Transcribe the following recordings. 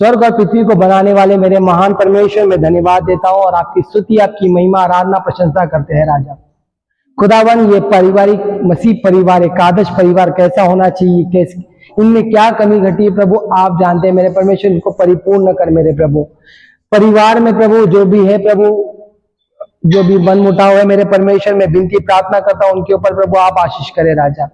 स्वर्ग और पृथ्वी को बनाने वाले मेरे महान परमेश्वर में धन्यवाद देता हूं और आपकी स्तुति, आपकी महिमा, आराधना, प्रशंसा करते हैं राजा खुदावन। ये पारिवारिक मसीह परिवार, एकादश परिवार कैसा होना चाहिए, कैसे इनमें क्या कमी घटी है प्रभु आप जानते हैं मेरे परमेश्वर। इनको परिपूर्ण कर मेरे प्रभु। परिवार में प्रभु जो भी है प्रभु, जो भी मन मुटाव है मेरे परमेश्वर, में विनती प्रार्थना करता हूं उनके ऊपर प्रभु आप आशीष करें राजा।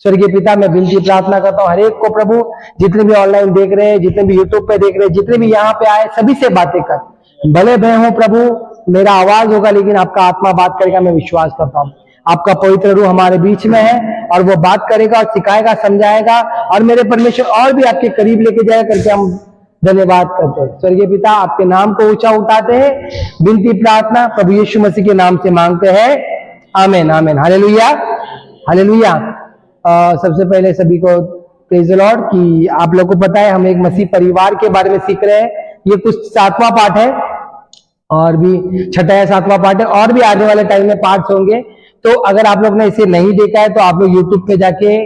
स्वर्गीय पिता, मैं विनती प्रार्थना करता हूं हर एक को प्रभु, जितने भी ऑनलाइन देख रहे हैं, जितने भी यूट्यूब पे देख रहे हैं, जितने भी यहाँ पे आए, सभी से बातें कर। भले भय हो प्रभु, मेरा आवाज होगा लेकिन आपका आत्मा बात करेगा, मैं विश्वास करता हूँ। आपका पवित्र रूह हमारे बीच में है और वो बात करेगा और सिखाएगा, समझाएगा और मेरे परमेश्वर और भी आपके करीब लेके जाएगा करके हम धन्यवाद करते हैं। स्वर्गीय पिता, आपके नाम को ऊंचा उठाते हैं, विनती प्रार्थना प्रभु यीशु मसीह के नाम से मांगते हैं, आमीन आमीन। Hallelujah hallelujah. सबसे पहले सभी को प्रेज द लॉर्ड कि आप लोगों को पता है हम एक मसीह परिवार के बारे में सीख रहे हैं। ये कुछ 7वां पाठ है और भी छठा या 7वां पाठ है और भी आने वाले टाइम में पार्ट्स होंगे। तो अगर आप लोग ने इसे नहीं देखा है तो आप लोग यूट्यूब पे जाके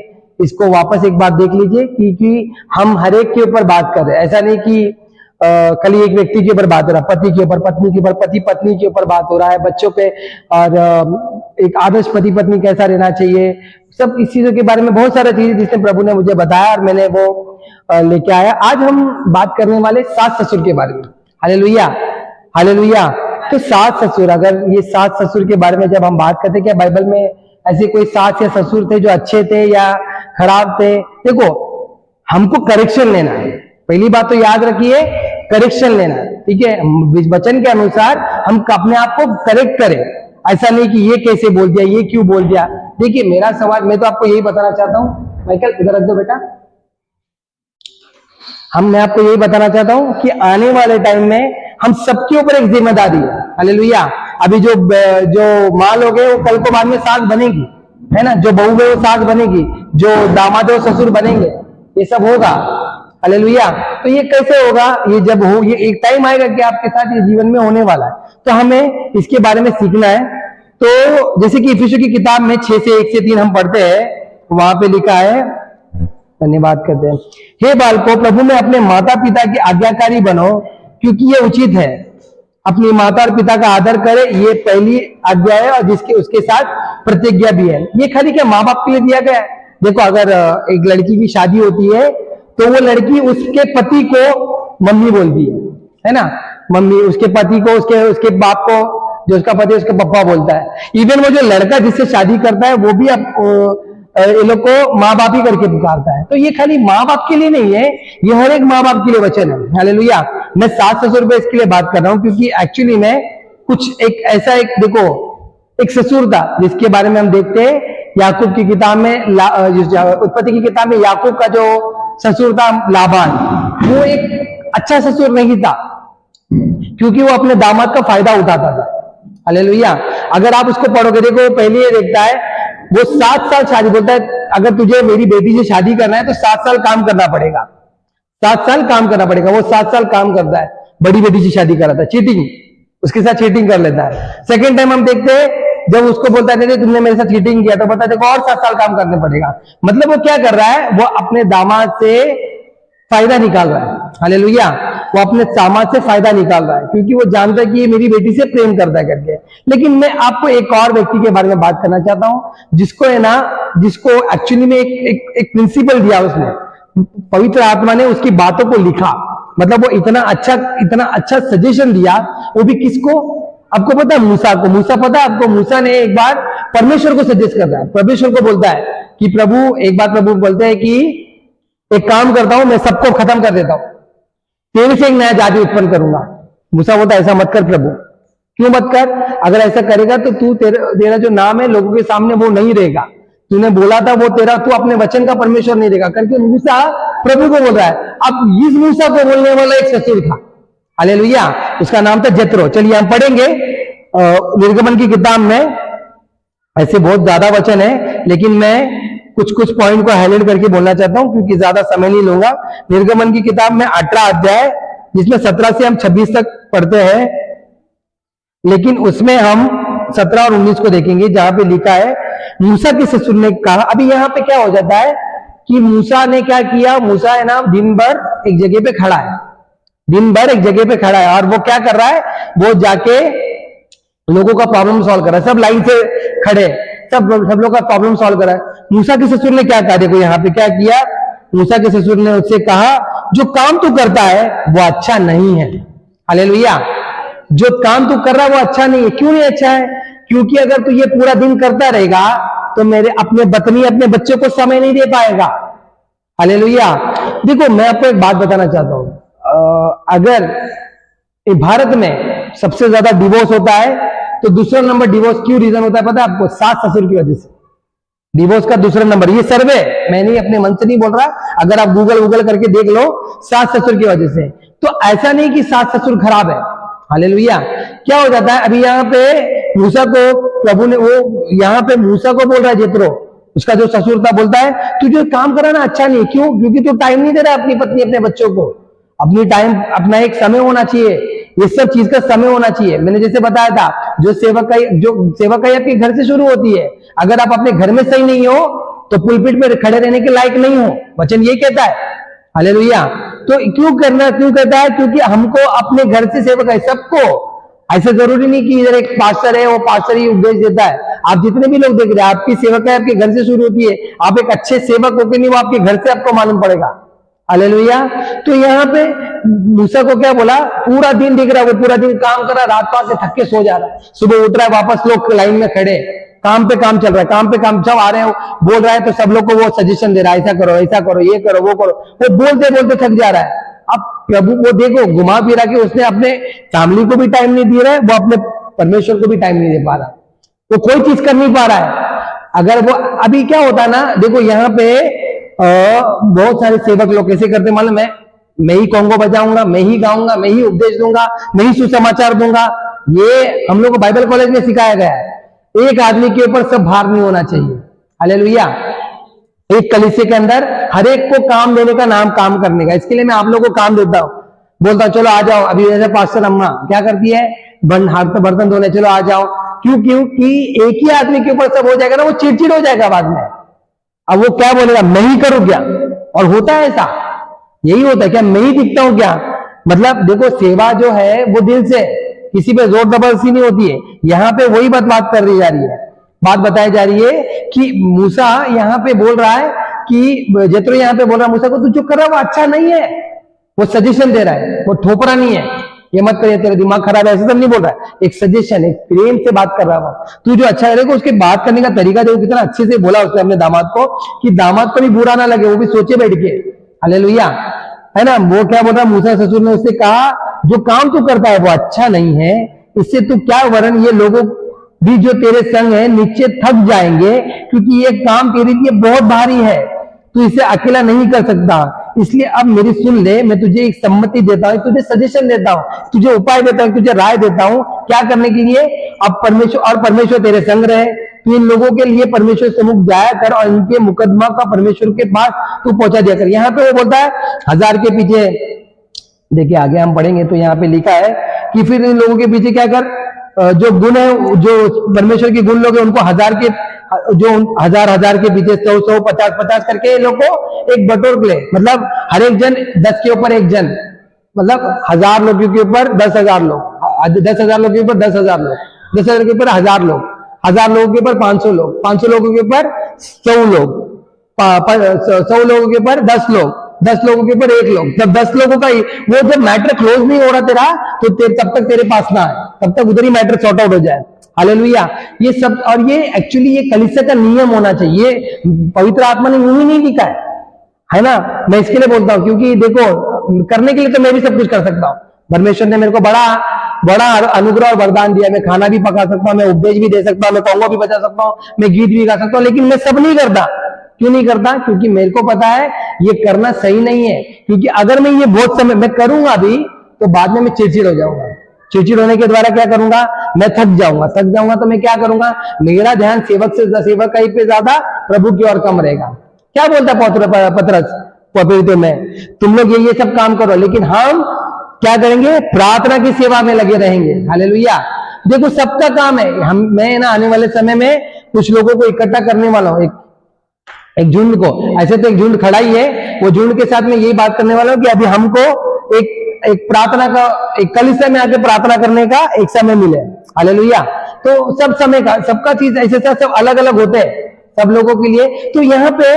इसको वापस एक बार देख लीजिए, क्योंकि हम हर एक के ऊपर बात कर रहे हैं। ऐसा नहीं कि खाली एक व्यक्ति के ऊपर बात हो रहा है, पति के ऊपर, पत्नी के ऊपर, पति पत्नी के ऊपर बात हो रहा है, बच्चों पे, और एक आदर्श पति पत्नी कैसा रहना चाहिए, सब इस चीजों के बारे में बहुत सारी चीजें जिसने प्रभु ने मुझे बताया और मैंने वो लेके आया। आज हम बात करने वाले सास ससुर के बारे में। Hallelujah hallelujah. तो सास ससुर, अगर ये सास ससुर के बारे में जब हम बात करते, क्या बाइबल में ऐसे कोई सास या ससुर थे जो अच्छे थे या खराब थे? देखो, हमको करेक्शन लेना है। पहली बात तो याद रखिए, करेक्शन लेना है, ठीक है। वचन के अनुसार हम अपने आप को करेक्ट करें। ऐसा नहीं कि ये कैसे बोल दिया, ये क्यों बोल दिया। देखिए, मेरा सवाल, मैं तो आपको यही बताना चाहता हूँ, माइकल इधर रख दो बेटा। मैं आपको यही बताना चाहता हूं कि आने वाले टाइम में हम सबके ऊपर एक जिम्मेदारी है। हालेलुया। अभी जो माँ लोग है वो कल को बाद में सास बनेगी, है ना। जो बहू है वो सास बनेगी, जो दामाद है वो ससुर बनेंगे, ये सब होगा। हालेलुया। तो ये कैसे होगा? ये जब हो, ये एक टाइम आएगा कि आपके साथ ये जीवन में होने वाला है, तो हमें इसके बारे में सीखना है। तो जैसे कि इफिसियों की किताब में 6 से 1 से 3 हम पढ़ते हैं, वहां पे लिखा है, धन्यवाद करते हैं, हे बालकों प्रभु में अपने माता पिता की आज्ञाकारी बनो, क्योंकि ये उचित है। अपनी माता और पिता का आदर करे, ये पहली आज्ञा है और जिसके उसके साथ प्रतिज्ञा भी है। ये खाली क्या माँ बाप के लिए दिया गया है? देखो, अगर एक लड़की की शादी होती है तो वो लड़की उसके पति को मम्मी बोलती है ना। मम्मी उसके पति को, उसके बाप को, जो उसका पति उसके पप्पा बोलता है। इवन वो जो लड़का जिससे शादी करता है वो भी ये लोग को माँ बाप ही करके पुकारता है। तो ये खाली माँ बाप के लिए नहीं है, ये हर एक माँ बाप के लिए वचन है। हालेलुया। मैं सास ससुर पे इसके लिए बात कर रहा हूं क्योंकि एक्चुअली में कुछ एक ऐसा, एक देखो, एक ससुर था जिसके बारे में हम देखते हैं याकूब की किताब में, उत्पत्ति की किताब में, याकूब का जो ससुर था लाबान, वो एक अच्छा ससुर नहीं था क्योंकि वो अपने दामाद का फायदा उठाता था। हालेलुया। अगर आप उसको पढ़ोगे, देखो पहले ये देखता है, वो 7 साल शादी, बोलता है अगर तुझे मेरी बेटी से शादी करना है तो 7 साल काम करना पड़ेगा, 7 साल काम करना पड़ेगा। वो 7 साल काम करता है, बड़ी बेटी से शादी कराता है, चीटिंग, उसके साथ चीटिंग कर लेता है। सेकेंड टाइम हम देखते हैं जब उसको बोलता है नहीं तुमने मेरे साथ चीटिंग किया, तो पता देखो और 7 साल काम करने पड़ेगा। मतलब वो क्या कर रहा है? वो अपने दामाद से फायदा निकाल रहा है। हालेलुया। वो अपने दामाद से फायदा निकाल रहा है क्योंकि वो जानता है कि ये मेरी बेटी से प्रेम करता है करके। लेकिन मैं आपको एक और व्यक्ति के बारे में बात करना चाहता हूं जिसको है ना, जिसको एक्चुअली में एक प्रिंसिपल दिया उसने, पवित्र आत्मा ने उसकी बातों को लिखा। मतलब वो इतना अच्छा सजेशन दिया, वो भी किसको? आपको पता है? मूसा को। मूसा पता है आपको? मूसा ने एक बार परमेश्वर को सजेस्ट कर रहा है, परमेश्वर को बोलता है कि प्रभु, एक बार प्रभु बोलते हैं कि एक काम करता हूं, मैं सबको खत्म कर देता हूं, तेरे से एक नया जाति उत्पन्न करूंगा। मूसा बोलता है ऐसा मत कर प्रभु। क्यों मत कर? अगर ऐसा करेगा तो तू तेरा जो नाम है लोगों के सामने वो नहीं रहेगा, तूने बोला था वो तेरा, तू अपने वचन का परमेश्वर नहीं रहेगा करके मूसा प्रभु को बोल रहा है। अब इस मूसा को बोलने वाला एक ससुर था। हालेलुया। उसका नाम था जत्रो। चलिए हम पढ़ेंगे निर्गमन की किताब में। ऐसे बहुत ज्यादा वचन है लेकिन मैं कुछ पॉइंट को हाईलाइट करके बोलना चाहता हूं क्योंकि ज्यादा समय नहीं लूंगा। निर्गमन की किताब में 18 अध्याय, जिसमें 17 से हम 26 तक पढ़ते हैं, लेकिन उसमें हम 17 और 19 को देखेंगे जहां पे लिखा है मूसा के ससुर ने कहा। अभी यहां पे क्या हो जाता है कि मूसा ने क्या किया? मूसा है ना दिन भर एक जगह पे खड़ा है, दिन भर एक जगह पे खड़ा है और वो क्या कर रहा है, वो जाके लोगों का प्रॉब्लम सॉल्व कर रहा है। सब लाइन से खड़े, सब लोग का प्रॉब्लम सॉल्व कर रहा है। मूसा के ससुर ने क्या कहा, देखो यहाँ पे क्या किया, मूसा के ससुर ने उससे कहा जो काम तू करता है वो अच्छा नहीं है। हालेलुया। जो काम तू कर रहा है वो अच्छा नहीं है। क्यों नहीं अच्छा है? क्योंकि अगर तू ये पूरा दिन करता रहेगा तो मेरे अपने पत्नी अपने बच्चों को समय नहीं दे पाएगा। हालेलुया। देखो मैं आपको एक बात बताना चाहता हूं, अगर भारत में सबसे ज्यादा डिवोर्स होता है तो दूसरा नंबर डिवोर्स क्यों रीजन होता है पता है आपको? सास ससुर की वजह से। डिवोर्स का दूसरा नंबर, ये सर्वे मैं नहीं अपने मन से नहीं बोल रहा, अगर आप गूगल करके देख लो, सास ससुर की वजह से। तो ऐसा नहीं कि सास ससुर खराब है। हालेलुया। क्या हो जाता है, अभी यहाँ पे मूसा को प्रभु ने, वो यहाँ पे मूसा को बोल रहा है जेत्रो, उसका जो ससुर था, बोलता है तू जो काम कराना अच्छा नहीं। क्यों? क्योंकि तू टाइम नहीं दे रहा अपनी पत्नी अपने बच्चों को। अपनी टाइम, अपना एक समय होना चाहिए, ये सब चीज का समय होना चाहिए। मैंने जैसे बताया था, जो सेवकाई आपके घर से शुरू होती है। अगर आप अपने घर में सही नहीं हो तो पुलपिट में खड़े रहने के लायक नहीं हो, वचन ये कहता है। हालेलुया। तो क्यों कहता है? क्योंकि हमको अपने घर से सेवकाई, सबको, ऐसा जरूरी नहीं कि इधर एक पास्टर है वो पास्टर ही उपदेश देता है। आप जितने भी लोग देख रहे हैं, आपकी सेवकाई आपके घर से शुरू होती है। आप एक अच्छे सेवक हो कि नहीं, वो आपके घर से आपको मालूम पड़ेगा। हालेलुया। तो यहाँ पे मूसा को क्या बोला, पूरा दिन दिख रहा है, वो पूरा दिन काम कर रहा है, रात पास से थक के सो जा रहा है, सुबह उठ रहा है, वापस लोग लाइन में खड़े, काम पे काम चल रहा है, काम पे काम सब आ रहे हैं, बोल रहा है, तो सब लोग को वो सजेशन दे रहा है, ऐसा करो ये करो वो करो। वो बोलते बोलते थक जा रहा है। अब प्रभु को देखो घुमा फिरा के उसने अपने फैमिली को भी टाइम नहीं दे रहा है, वो अपने परमेश्वर को भी टाइम नहीं दे पा रहा, वो कोई चीज कर नहीं पा रहा है। अगर वो अभी क्या होता है ना, देखो यहाँ पे बहुत सारे सेवक लोग कैसे करते मालूम है, मैं ही कॉन्गो बजाऊंगा, मैं ही गाऊंगा, मैं ही उपदेश दूंगा, मैं ही सुसमाचार दूंगा। ये हम लोग को बाइबल कॉलेज में सिखाया गया है। एक आदमी के ऊपर सब भार नहीं होना चाहिए। हालेलुया। एक कलीसिया के अंदर हर एक को काम देने का नाम काम करने का। इसके लिए मैं आप लोगों को काम देता हूं, बोलता हूं चलो आ जाओ। अभी जैसे पास्टर अम्मा क्या करती है, हाथ में बर्तन धोने, चलो आ जाओ। क्योंकि एक ही आदमी के ऊपर सब हो जाएगा ना, वो चिड़चिड़ हो जाएगा बाद में। अब वो क्या बोलेगा, मैं ही करूं क्या? और होता है ऐसा, यही होता है क्या, मैं ही दिखता हूं क्या? मतलब देखो सेवा जो है वो दिल से, किसी पे जोर जबरदस्ती नहीं होती है। यहाँ पे वही बात कर दी जा रही है, बात बताई जा रही है कि मूसा यहाँ पे बोल रहा है कि जेत्रो यहाँ पे बोल रहा है मूसा को, तू जो कर रहा है वो अच्छा नहीं है। वो सजेशन दे रहा है, वो ठोपरा नहीं है, ये मत करिए तेरा दिमाग खराब है, ऐसा सब नहीं बोल रहा है। एक सजेशन, एक प्रेम से बात कर रहा है। तू जो अच्छा करेगा, उसके बात करने का तरीका देखो कितना अच्छे से बोला उसने अपने दामाद को, कि दामाद को भी बुरा ना लगे, वो भी सोचे बैठ के। हालेलुया, है ना। वो क्या बोल रहा है, मूसा ससुर ने उससे कहा जो काम तू करता है वो अच्छा नहीं है, इससे तू क्या वरन ये लोगों भी जो तेरे संग है नीचे थक जाएंगे, क्योंकि ये काम तेरे लिए बहुत भारी है, तू इसे अकेला नहीं कर सकता। इसलिए अब मेरी सुन ले, मैं तुझे एक सम्मति देता हूं, तुझे सजेशन देता हूं, तुझे उपाय देता हूं, तुझे राय देता हूं क्या करने के लिए। अब परमेश्वर तेरे संग रहे, तू इन लोगों के लिए परमेश्वर से मुख जाया कर और इनके मुकदमा का परमेश्वर के पास तू पहुंचा दिया कर। यहाँ पे वो बोलता है 1000 के पीछे, देखिए आगे हम पढ़ेंगे तो यहाँ पे लिखा है कि फिर इन लोगों के पीछे क्या कर, जो गुण है, जो परमेश्वर के गुण लोग हैं उनको 1000 के, जो 1000 के पीछे 100 50 करके लोग को एक बटोर ले, मतलब हर एक जन 10 के ऊपर एक जन, मतलब 1000 लोगों के ऊपर 10,000 लोग, 10,000 लोगों के ऊपर 10,000 लोग, 10,000 के ऊपर 1000 लोग, 1000 लोगों के ऊपर 500 लोग, 500 लोगों के ऊपर 100 लोग, 100 लोगों के ऊपर 10 लोग, 10 लोगों के ऊपर 1 लोग। जब 10 लोगों का वो जब मैटर क्लोज नहीं हो रहा तेरा, तो तब तक तेरे पास ना है, तब तक उधर ही मैटर सॉर्ट आउट हो जाए। हालेलुया। ये सब, और ये एक्चुअली ये कलीसिया का नियम होना चाहिए, पवित्र आत्मा ने यूं ही नहीं लिखा है ना। मैं इसके लिए बोलता हूं क्योंकि देखो करने के लिए तो मैं भी सब कुछ कर सकता हूं, परमेश्वर ने मेरे को बड़ा अनुग्रह और वरदान दिया। मैं खाना भी पका सकता हूं, मैं उपदेश भी दे सकता हूं, मैं कॉन्गो भी बजा सकता हूं, मैं गीत भी गा सकता हूं, लेकिन मैं सब नहीं करता। क्यों नहीं करता? क्योंकि मेरे को पता है ये करना सही नहीं है। क्योंकि अगर मैं ये बहुत समय मैं करूंगा भी तो बाद में मैं चिड़चिड़ हो जाऊंगा, चिड़चिड़ होने के द्वारा क्या करूंगा, मैं थक जाऊंगा तो मैं क्या करूंगा, मेरा ध्यान सेवक पे ज्यादा प्रभु की ओर कम रहेगा। क्या बोलता पतरस पवित्र में, तुम लोग ये सब काम करो, लेकिन हम क्या करेंगे, प्रार्थना की सेवा में लगे रहेंगे। हालेलुया। देखो सबका काम है, मैं ना आने वाले समय में कुछ लोगों को इकट्ठा करने वाला हूं, एक झुंड को। ऐसे तो एक झुंड खड़ा ही है, वो झुंड के साथ में यही बात करने वाला हूं कि अभी हमको एक प्रार्थना का, एक कलीसिया में आके प्रार्थना करने का एक समय मिले। हालेलुया। तो सब समय का, सबका चीज ऐसे सब अलग अलग होते हैं सब लोगों के लिए। तो यहाँ पे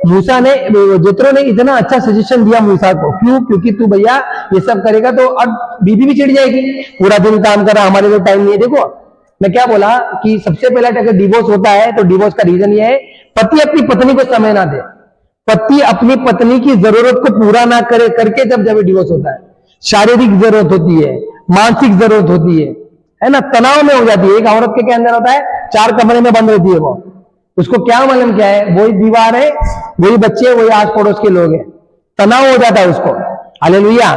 मूसा ने, जित्रो ने इतना अच्छा सजेशन दिया मूसा को। क्यों? क्योंकि तू भैया ये सब करेगा तो अब बीबी भी चिढ़ जाएगी, पूरा दिन काम कर रहा, हमारे लिए टाइम नहीं है। देखो मैं क्या बोला कि सबसे पहले अगर डिवोर्स होता है तो डिवोर्स का रीजन ये है, पति अपनी पत्नी को समय ना दे, पति अपनी पत्नी की जरूरत को पूरा ना करे करके जब डिवोर्स होता है। शारीरिक जरूरत होती है, मानसिक जरूरत होती है ना, तनाव में हो जाती है। एक औरत के अंदर होता है 4 कमरे में बंद रहती है वो, उसको क्या मालूम क्या है, वही दीवार है, वही बच्चे, वही आस पड़ोस के लोग हैं, तनाव हो जाता है उसको। हालेलुया।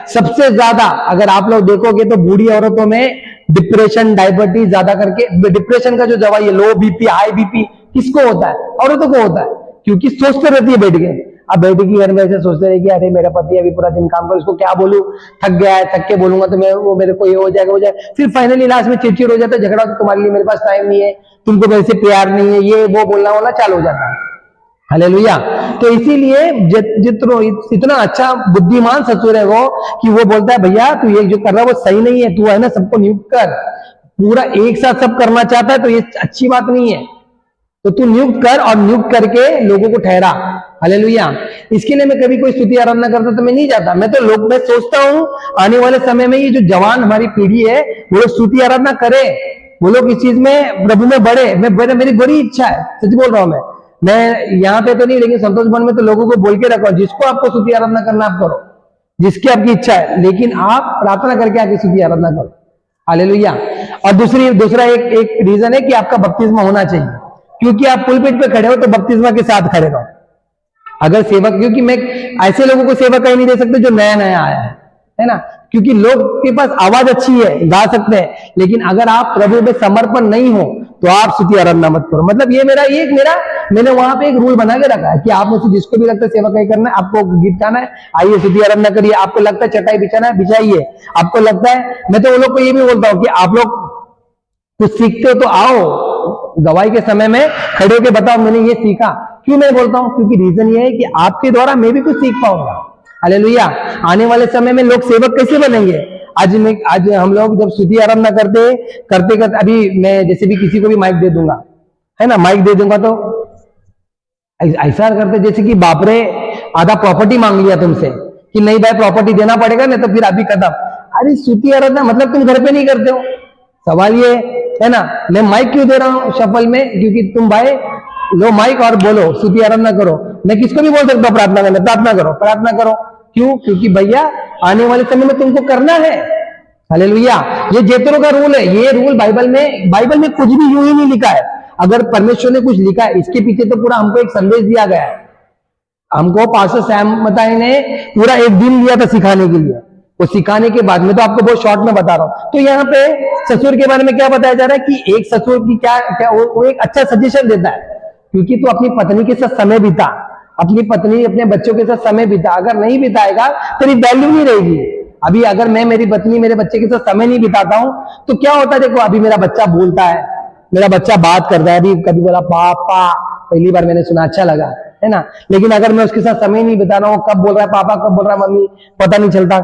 सबसे ज्यादा अगर आप लोग देखोगे तो बूढ़ी औरतों में डिप्रेशन, डायबिटीज ज्यादा करके, डिप्रेशन का जो दवाई है, लो बीपी, हाई बीपी, किसको होता है? औरतों को होता है, क्योंकि सोचते रहती है बैठ के। अब बैठ के घर में ऐसे सोचते रहे कि अरे मेरा पति अभी पूरा दिन काम कर, उसको क्या बोलूं, थक गया है, थक के बोलूंगा तो मैं, वो मेरे को ये हो जाएगा, हो जाए, फिर फाइनली लास्ट में चिड़चिड़ हो जाता है, झगड़ा, तो तुम्हारे लिए मेरे पास टाइम नहीं है, तुमको मेरे से प्यार नहीं है, ये वो बोलना वाला चालू हो जाता है। हालेलुया। तो इसीलिए जित्रो इतना अच्छा बुद्धिमान ससुर है वो, कि वो बोलता है भैया तू ये जो कर रहा है वो सही नहीं है, तू है ना सबको नियुक्त कर, पूरा एक साथ सब करना चाहता है तो ये अच्छी बात नहीं है, तो तू नियुक्त कर और नियुक्त करके लोगों को ठहरा। हालेलुया। इसके लिए मैं कभी कोई स्तुति आराधना करता तो मैं नहीं जाता, मैं तो मैं सोचता हूं आने वाले समय में ये जो जवान हमारी पीढ़ी है वो लोग स्तुति आराधना करे, वो लोग इस चीज में प्रभु में बढ़े। मेरी बड़ी इच्छा है, सच बोल रहा हूं मैं यहाँ पे तो नहीं, लेकिन संतोष भवन में तो लोगों को बोल के रखो, जिसको आपको स्तुति आराधना करना आप करो, जिसकी आपकी इच्छा है, लेकिन आप प्रार्थना करके आके स्तुति आराधना करो। हालेलुया। और दूसरा एक रीजन है कि आपका बपतिस्मा होना चाहिए, क्योंकि आप पुलपिट पे खड़े हो तो बपतिस्मा के साथ खड़े रहो। अगर सेवक, क्योंकि मैं ऐसे लोगों को सेवा कहीं नहीं दे सकते जो नया नया आया है ना, क्योंकि लोग के पास आवाज अच्छी है, गा सकते हैं, लेकिन अगर आप प्रभु में समर्पण नहीं हो तो आप स्तुति आराधना मत करो। मतलब ये मैंने वहां पे एक रूल बना के रखा है कि आप मुझे, जिसको भी लगता है सेवा कहीं करना है, आपको गीत गाना है, आइए स्तुति आराधना करिए, आपको लगता है चटाई बिछाना है बिछाइए, आपको लगता है, मैं तो वो लोग को ये भी बोलता हूँ कि आप लोग कुछ सीखते हो तो आओ गवाही के समय में खड़े होकर बताओ मैंने ये सीखा। क्यों मैं बोलता हूं? क्योंकि रीजन ये है कि आपके द्वारा मैं भी कुछ सीख पाऊंगा। हालेलुया। आने वाले समय में लोग सेवक कैसे बनेंगे? आज हम लोग जब स्तुति आराधना करते अभी मैं जैसे भी किसी को भी माइक दे दूंगा, है ना, माइक दे दूंगा तो ऐसा करते जैसे कि बाप रे आधा प्रॉपर्टी मांग लिया तुमसे कि नहीं भाई प्रॉपर्टी देना पड़ेगा, नहीं तो फिर अभी खत्म। अरे स्तुति आराधना मतलब तुम घर पे नहीं करते हो। सवाल ये है ना, मैं माइक क्यों दे रहा हूं शफल में? क्योंकि तुम भाई लो माइक और बोलो स्तुति आराधना करो। मैं किसको भी बोल सकता हूं प्रार्थना करना, प्रार्थना करो। क्यों? क्योंकि भैया आने वाले समय में तुमको करना है। हालेलुया। ये जेतरो का रूल है, ये रूल बाइबल में कुछ भी यूं ही नहीं लिखा है। अगर परमेश्वर ने कुछ लिखा है इसके पीछे तो पूरा हमको एक संदेश दिया गया है। हमको पास्टर सैम मताई ने पूरा एक दिन लिया था सिखाने के लिए, वो सिखाने के बाद में तो आपको बहुत शॉर्ट में बता रहा हूं। तो यहाँ पे ससुर के बारे में क्या बताया जा रहा है कि एक ससुर की क्या वो एक अच्छा सजेशन देता है, क्योंकि तू अपनी पत्नी के साथ समय बिता, अपनी पत्नी अपने बच्चों के साथ समय बिता। अगर नहीं बिताएगा तेरी वैल्यू नहीं रहेगी। अभी अगर मैं मेरी पत्नी मेरे बच्चे के साथ समय नहीं बिताता हूं तो क्या होता है? देखो अभी मेरा बच्चा बोलता है, मेरा बच्चा बात करता है, अभी कभी बोला पापा, पहली बार मैंने सुना, अच्छा लगा, है ना। लेकिन अगर मैं उसके साथ समय नहीं बिता रहा हूं, कब बोल रहा है पापा, कब बोल रहा है मम्मी, पता नहीं चलता।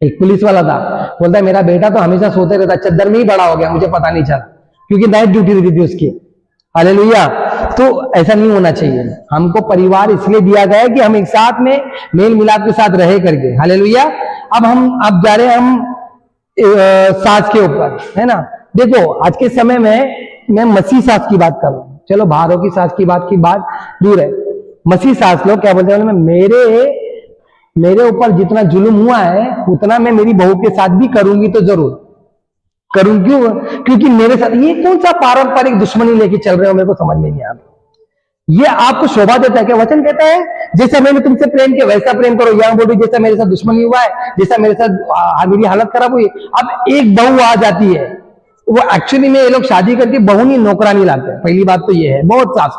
एक पुलिस वाला था, बोलता है मेरा बेटा तो हमेशा सोते रहता, चद्दर में ही बड़ा हो गया, मुझे पता नहीं चला, क्योंकि नाइट ड्यूटी रहती थी उसकी। हालेलुया। तो ऐसा नहीं होना चाहिए। हमको परिवार इसलिए दिया गया है कि हम एक साथ में मेल मिलाप के साथ रहे करके। हालेलुया। अब जा रहे हैं हम सास के ऊपर, है ना। देखो आज के समय में मैं मसीह सास की बात कर रहा हूं, चलो बाहरों की सास की बात दूर है। मसीह सास लोग क्या बोलते हैं, मेरे ऊपर जितना जुल्म हुआ है उतना मैं मेरी बहू के साथ भी करूंगी, तो जरूर करूं। क्यों? क्योंकि मेरे साथ ये कौन सा पारंपरिक दुश्मनी लेके चल रहे हो, मेरे को समझ में नहीं आता। ये आपको शोभा देता है क्या? वचन कहता है जैसा मैंने तुमसे प्रेम किया वैसा प्रेम करो। यहां बोल रही जैसा मेरे साथ दुश्मनी हुआ है, जैसा मेरे साथ मेरी हालत खराब हुई। अब एक बहू आ जाती है, वो एक्चुअली में ये लोग शादी करके बहू नहीं नौकरानी लाते हैं। पहली बात तो ये है, बहुत सास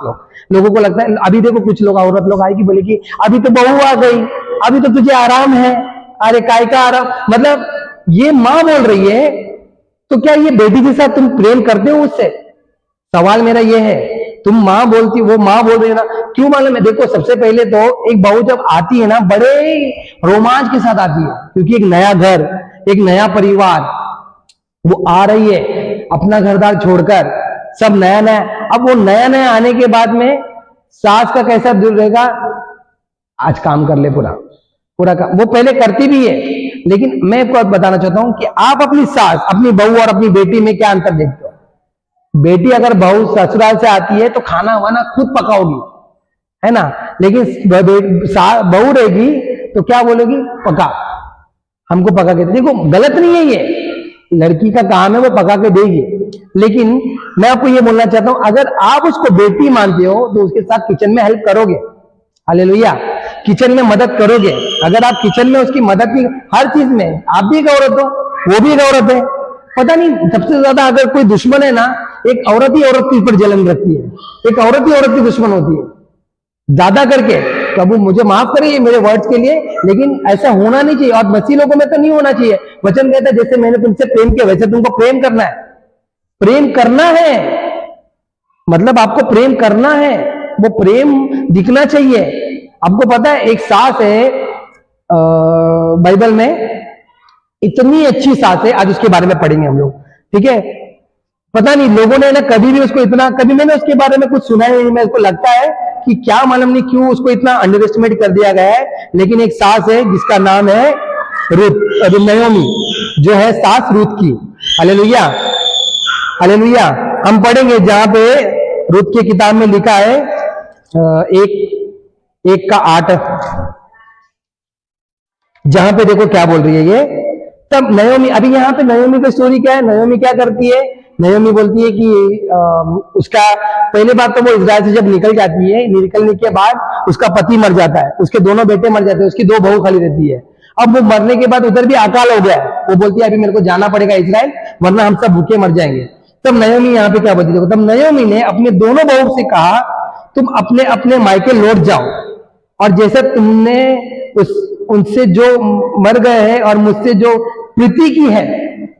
लोगों को लगता है। अभी देखो कुछ लोग औरत लोग आएगी बोले कि अभी तो बहू आ गई, अभी तो तुझे आराम है। अरे काय का आराम? मतलब ये मां बोल रही है, तो क्या ये बेटी के साथ तुम प्रेम करते हो उससे? सवाल मेरा ये है तुम माँ बोलती, वो माँ बोल रही है ना, क्यों मालूम है? देखो सबसे पहले तो एक बहू जब आती है ना, बड़े रोमांच के साथ आती है, क्योंकि एक नया घर, एक नया परिवार, वो आ रही है अपना घरदार छोड़कर, सब नया नया। अब वो नया नया आने के बाद में सास का कैसा दिल रहेगा, आज काम कर ले पूरा पूरा काम, वो पहले करती भी है। लेकिन मैं आपको बताना चाहता हूं कि आप अपनी सास, अपनी बहू और अपनी बेटी में क्या अंतर देखते हो? बेटी अगर बहू ससुराल से आती है तो खाना वाना खुद पकाओगी, है ना, लेकिन बहू रहेगी तो क्या बोलेगी? पका, हमको पका के। देखो गलत नहीं है, ये लड़की का काम है, वो पका के देगी। लेकिन मैं आपको ये बोलना चाहता हूं, अगर आप उसको बेटी मानते हो तो उसके साथ किचन में हेल्प करोगे, हालेलुया, किचन में मदद करोगे। अगर आप किचन में उसकी मदद की, हर चीज में, आप भी एक औरत हो, वो भी एक औरत है। पता नहीं सबसे ज्यादा अगर कोई दुश्मन है ना, एक औरत ही औरत के ऊपर जलन रखती है, एक औरत ही औरत की दुश्मन होती है ज्यादा करके। प्रभु मुझे माफ करिए मेरे वर्ड्स के लिए, लेकिन ऐसा होना नहीं चाहिए, और मसीह लोगों में तो नहीं होना चाहिए। वचन कहता है जैसे मैंने तुमसे प्रेम किया वैसे तुमको प्रेम करना है। प्रेम करना है मतलब आपको प्रेम करना है, वो प्रेम दिखना चाहिए। आपको पता है एक सास है बाइबल में, इतनी अच्छी सास है, आज उसके बारे में पढ़ेंगे हम लोग, ठीक है। पता नहीं लोगों ने ना कभी भी उसको इतना, कभी मैंने उसके बारे में कुछ सुना ही नहीं। मेरे को लगता है कि क्या मालूम नहीं क्यों उसको इतना अंडर एस्टिमेट कर दिया गया है। लेकिन एक सास है जिसका नाम है रूथ, नयोमी, जो है सास रूथ की। Hallelujah hallelujah. हम पढ़ेंगे जहां पे रूथ की किताब में लिखा है 1:8, जहां पे देखो क्या बोल रही है ये। तब नयोमी, अभी यहाँ पे नयोमी की स्टोरी क्या है? नयोमी क्या करती है? नयोमी बोलती है कि उसका पहले बात तो वो इजराइल से जब निकल जाती है, निकलने के बाद उसका पति मर जाता है, उसके दोनों बेटे मर जाते हैं, उसकी 2 बहू खाली रहती है। अब वो मरने के बाद उधर भी अकाल हो गया है, वो बोलती है अभी मेरे को जाना पड़ेगा इजराइल, वरना हम सब भूखे मर जाएंगे। तब नयोमी यहाँ पे क्या बोलती है? तब नयोमी ने अपने दोनों बहू से कहा तुम अपने अपने मायके लौट जाओ, और जैसे तुमने उनसे जो मर गए हैं और मुझसे जो प्रीति की है।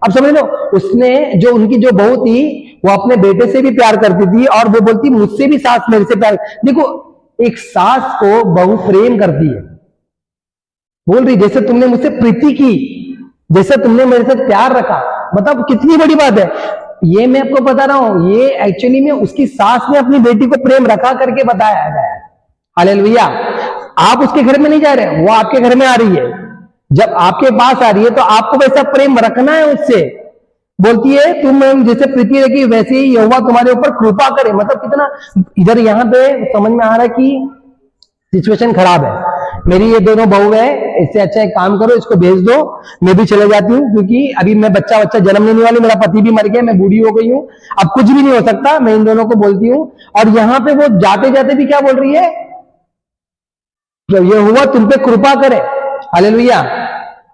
अब समझ लो, उसने जो उनकी जो बहू थी वो अपने बेटे से भी प्यार करती थी, और वो बोलती मुझसे भी सास मेरे से प्यार। देखो एक सास को बहू प्रेम करती है, बोल रही जैसे तुमने मुझसे प्रीति की, जैसे तुमने मेरे से प्यार रखा। मतलब कितनी बड़ी बात है ये, मैं आपको बता रहा हूं, ये एक्चुअली में उसकी सास ने अपनी बेटी को प्रेम रखा करके बताया गया है। हालेलुया। आप उसके घर में नहीं जा रहे, वो आपके घर में आ रही है। जब आपके पास आ रही है तो आपको वैसा प्रेम रखना है उससे। बोलती है तुम जैसे प्रीति रखी वैसे ही यहोवा तुम्हारे ऊपर कृपा करे। मतलब कितना, इधर यहाँ पे समझ में आ रहा है कि सिचुएशन खराब है, मेरी ये दोनों बहू है, इससे अच्छा एक काम करो इसको भेज दो, मैं भी चले जाती हूँ, क्योंकि अभी मैं बच्चा जन्म लेने वाली, मेरा पति भी मर गया, मैं बूढ़ी हो गई हूँ, अब कुछ भी नहीं हो सकता, मैं इन दोनों को बोलती हूँ। और यहाँ पे वो जाते जाते भी क्या बोल रही है? यहोवा तुम पे कृपा करे। हालेलुया।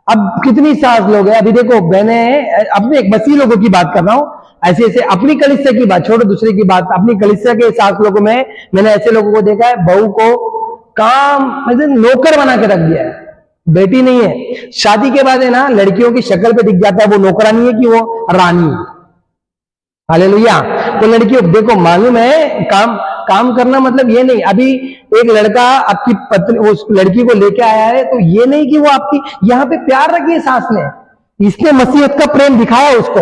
अब कितनी सास लोग हैं, अभी देखो मैंने अपने एक मसीह लोगों की बात कर रहा हूं, ऐसे ऐसे अपनी कलीसिया की बात छोड़ो, दूसरे की बात, अपनी कलीसिया के सास लोगों में मैंने ऐसे लोगों को देखा है, बहू को काम मतलब नौकर बना के रख दिया है, बेटी नहीं है। शादी के बाद है ना, लड़कियों की शक्ल पे दिख जाता है वो नौकरानी है कि वो रानी है। हालेलुया। तो लड़कियों देखो मालूम है, काम करना मतलब ये नहीं, अभी एक लड़का आपकी पत्नी उस लड़की को लेके आया है तो ये नहीं कि वो आपकी, यहाँ पे प्यार रखी है सास ने, इसने मसीहत का प्रेम दिखाया उसको।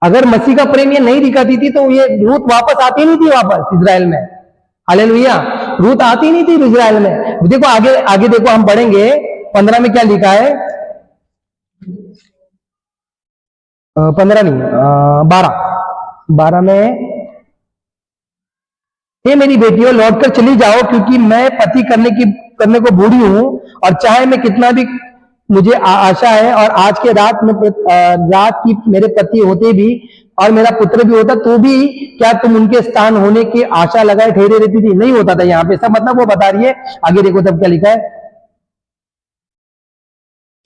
अगर मसीह का प्रेम ये नहीं दिखाती थी तो ये रूथ वापस आती नहीं थी वापस इजराइल में। हालेलुया। रूथ आती नहीं थी इजराइल में। देखो आगे आगे देखो, हम पढ़ेंगे 15 में क्या लिखा है, 15 नहीं 12 में, हे मेरी बेटियों लौटकर चली जाओ, क्योंकि मैं पति करने को बूढ़ी हूं, और चाहे मैं कितना भी मुझे आशा है, और आज के रात की मेरे पति होते भी और मेरा पुत्र भी होता तो भी क्या तुम उनके स्थान होने की आशा लगाए ठहरे रहती थी? नहीं होता था यहाँ पे सब। मतलब वो बता रही है, आगे देखो तब क्या लिखा है।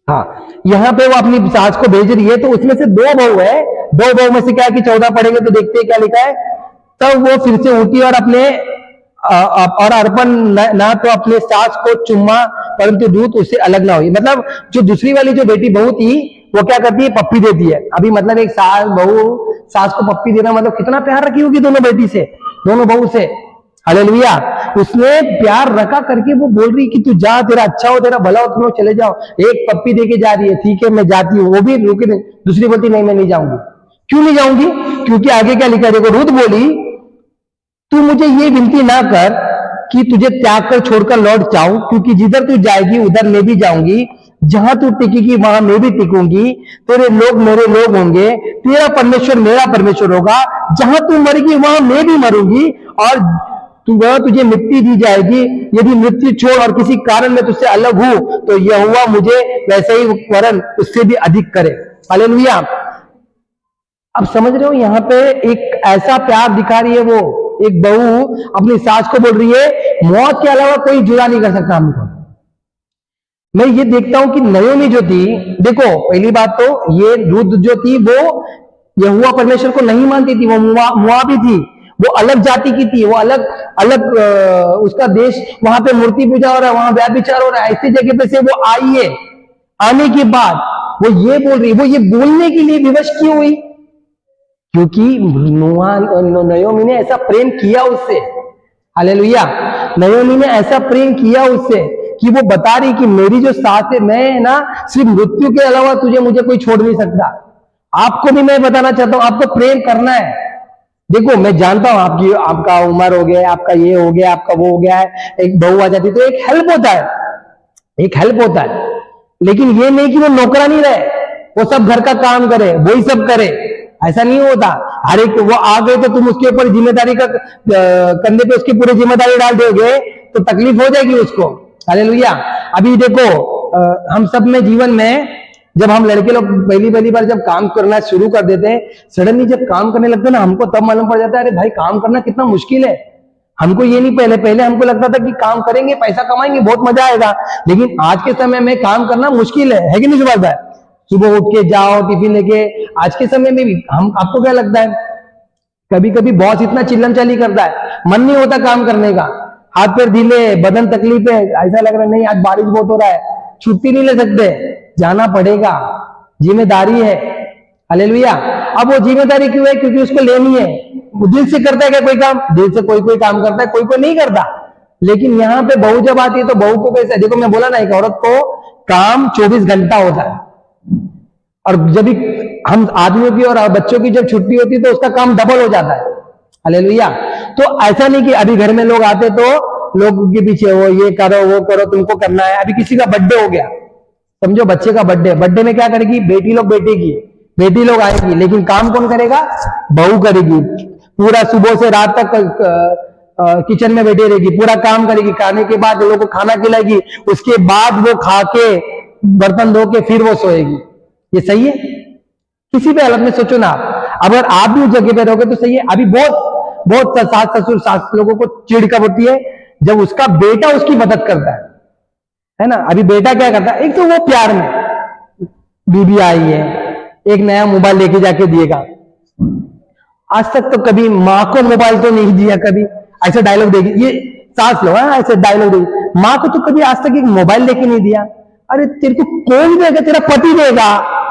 हाँ, यहाँ पे वो अपनी सास को भेज रही है, तो उसमें से 2 बहू है, 2 बहू में से क्या कि 14 पढ़ेंगे तो देखते हैं क्या लिखा है। तब वो फिर से उठी और अपने और अर्पण ना तो अपने सास को चुम्मा, परंतु दूत उससे अलग ना हुई। मतलब जो दूसरी वाली जो बेटी बहू थी वो क्या करती है? पप्पी देती है। अभी मतलब एक सास बहू सास को पप्पी देना मतलब कितना प्यार रखी होगी दोनों बेटी से। दोनों बहू से। हालेलुया। उसने प्यार रखा करके वो बोल रही कि तू जा, तेरा अच्छा हो, तेरा भला हो, तुम लोग चले जाओ। एक पप्पी देके जा रही है, ठीक है मैं जाती हूँ, वो भी रुकी नहीं। दूसरी बोलती नहीं मैं नहीं जाऊंगी। क्यों नहीं जाऊंगी? क्योंकि आगे क्या लिखा है देखो, रूथ बोली तू मुझे ये विनती ना कर कि तुझे त्याग कर छोड़कर लौट जाऊं, क्योंकि जिधर तू जाएगी उधर मैं भी जाऊंगी, जहां तू टिकेगी वहां मैं भी टिकूंगी, तेरे लोग मेरे लोग होंगे, तेरा परमेश्वर मेरा परमेश्वर होगा, जहां तू मरेगी वहां मैं भी मरूंगी, और वह तुझे मिट्टी दी जाएगी। यदि मृत्यु छोड़ और किसी कारण में तुझसे अलग हूं तो यहोवा मुझे वैसे ही वरन उससे भी अधिक करे। हालेलुया। अब समझ रहे हो, यहाँ पे एक ऐसा प्यार दिखा रही है वो, एक बहू अपनी सास को बोल रही है मौत के अलावा कोई जुदा नहीं कर सकता हमको। मैं ये देखता हूं कि नयोमी जो थी, देखो पहली बात तो ये रुद्र जो थी वो यहोवा परमेश्वर को नहीं मानती थी, वो मुआबी थी, वो अलग जाति की थी, वो अलग अलग उसका देश, वहां पे मूर्ति पूजा हो रहा है, वहां व्याभिचार हो रहा है, ऐसी जगह पे से वो आई है। आने के बाद वो ये बोल रही, वो ये बोलने के लिए विवश क्यों हुई? क्योंकि नयोमी ने ऐसा प्रेम किया उससे। हालेलुया। नयोमी ने ऐसा प्रेम किया उससे कि वो बता रही कि मेरी जो सास है, मैं ना सिर्फ मृत्यु के अलावा तुझे मुझे कोई छोड़ नहीं सकता। आपको भी मैं बताना चाहता हूं, आपको प्रेम करना है। देखो मैं जानता हूं आपका उम्र हो गया, आपका ये हो गया, आपका वो हो गया है, एक बहू आ जाती तो एक हेल्प होता है, एक हेल्प होता है, लेकिन ये नहीं कि वो नौकरानी रहे, वो सब घर का काम करे, वही सब करे, ऐसा नहीं होता। हर एक वो आ गए तो तुम उसके ऊपर जिम्मेदारी का कंधे पे उसकी पूरी जिम्मेदारी डाल दोगे तो तकलीफ हो जाएगी उसको। हालेलुया। अभी देखो हम सब में जीवन में जब हम लड़के लोग पहली बार जब काम करना शुरू कर देते हैं, सडनली जब काम करने लगते हैं ना, हमको तब मालूम पड़ जाता है अरे भाई काम करना कितना मुश्किल है। हमको ये नहीं, पहले हमको लगता था कि काम करेंगे पैसा कमाएंगे बहुत मजा आएगा, लेकिन आज के समय में काम करना मुश्किल है कि नहीं सुभाष भाई? सुबह उठ के जाओ टिफिन लेके, आज के समय में भी हम, आपको क्या लगता है कभी कभी बॉस इतना चिल्लम चाली करता है, मन नहीं होता काम करने का, हाथ पैर ढीले, बदन तकलीफ है, ऐसा लग रहा है नहीं आज बारिश बहुत हो रहा है, छुट्टी नहीं ले सकते, जाना पड़ेगा, जिम्मेदारी है। हालेलुया। अब वो जिम्मेदारी क्यों है? क्योंकि उसको लेनी है। वो दिल से करता है क्या कोई काम? दिल से कोई काम करता है, कोई नहीं करता। लेकिन यहाँ पे बहू जब आती है तो बहू को कैसे, देखो मैं बोला ना एक औरत को काम 24 घंटा होता है, और जब हम आदमियों की और बच्चों की जब छुट्टी होती है तो उसका काम डबल हो जाता है। हालेलुया। तो ऐसा नहीं कि अभी घर में लोग आते तो लोग के पीछे वो ये करो वो करो तुमको करना है। अभी किसी का बर्थडे हो गया, समझो बच्चे का बर्थडे में क्या करेगी? बेटी लोग बैठेगी, बेटी लोग आएगी, लेकिन काम कौन करेगा? बहू करेगी। पूरा सुबह से रात तक किचन में बैठी रहेगी, पूरा काम करेगी, खाने के बाद लोगों को खाना खिलाएगी, उसके बाद वो खा के बर्तन धो के फिर वो सोएगी। ये सही है? किसी भी हालत में सोचो ना आप, अगर आप भी उस जगह पे रहोगे तो सही है। अभी बहुत सास ससुर सास लोगों को चिढ़ कब होती है जब उसका बेटा उसकी मदद करता है ना। अभी बेटा क्या करता है, एक तो वो प्यार में बीबी आई है, एक नया मोबाइल लेके जाके दिएगा। आज तक तो कभी माँ को मोबाइल तो नहीं दिया, कभी ऐसे डायलॉग देगी ये सास लोग, ऐसे डायलॉग देगी, माँ को तो कभी आज तक एक मोबाइल लेके नहीं दिया। अरे तेरे को कौन देगा? तेरा पति देगा,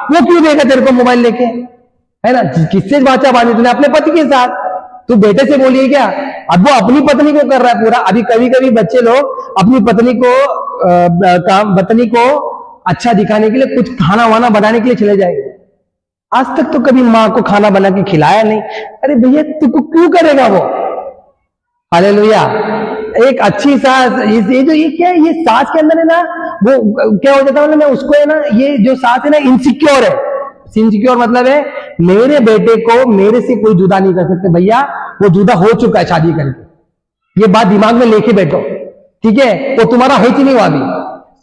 वो क्यों देगा तेरे को मोबाइल लेके? है ना, किससे वाचा बांधी तूने? अपने पति के साथ। तू बेटे से बोलिए क्या? अब वो अपनी पत्नी को कर रहा है पूरा। अभी कभी बच्चे लोग अपनी पत्नी को अच्छा दिखाने के लिए कुछ खाना वाना बनाने के लिए चले जाएंगे। आज तक तो कभी माँ को खाना बना के खिलाया नहीं। अरे भैया तुमको क्यों करेगा वो? हालेलुया। एक अच्छी सास, ये क्या है, ये सास के अंदर है ना, वो क्या हो जाता है ना, उसको है ना, ये जो सास है ना इनसिक्योर है। इनसिक्योर मतलब है मेरे बेटे को मेरे से कोई जुदा नहीं कर सकते। भैया वो जुदा हो चुका है शादी करके, ये बात दिमाग में लेके बैठो, ठीक है? वो तुम्हारा है कि नहीं हुआ अभी,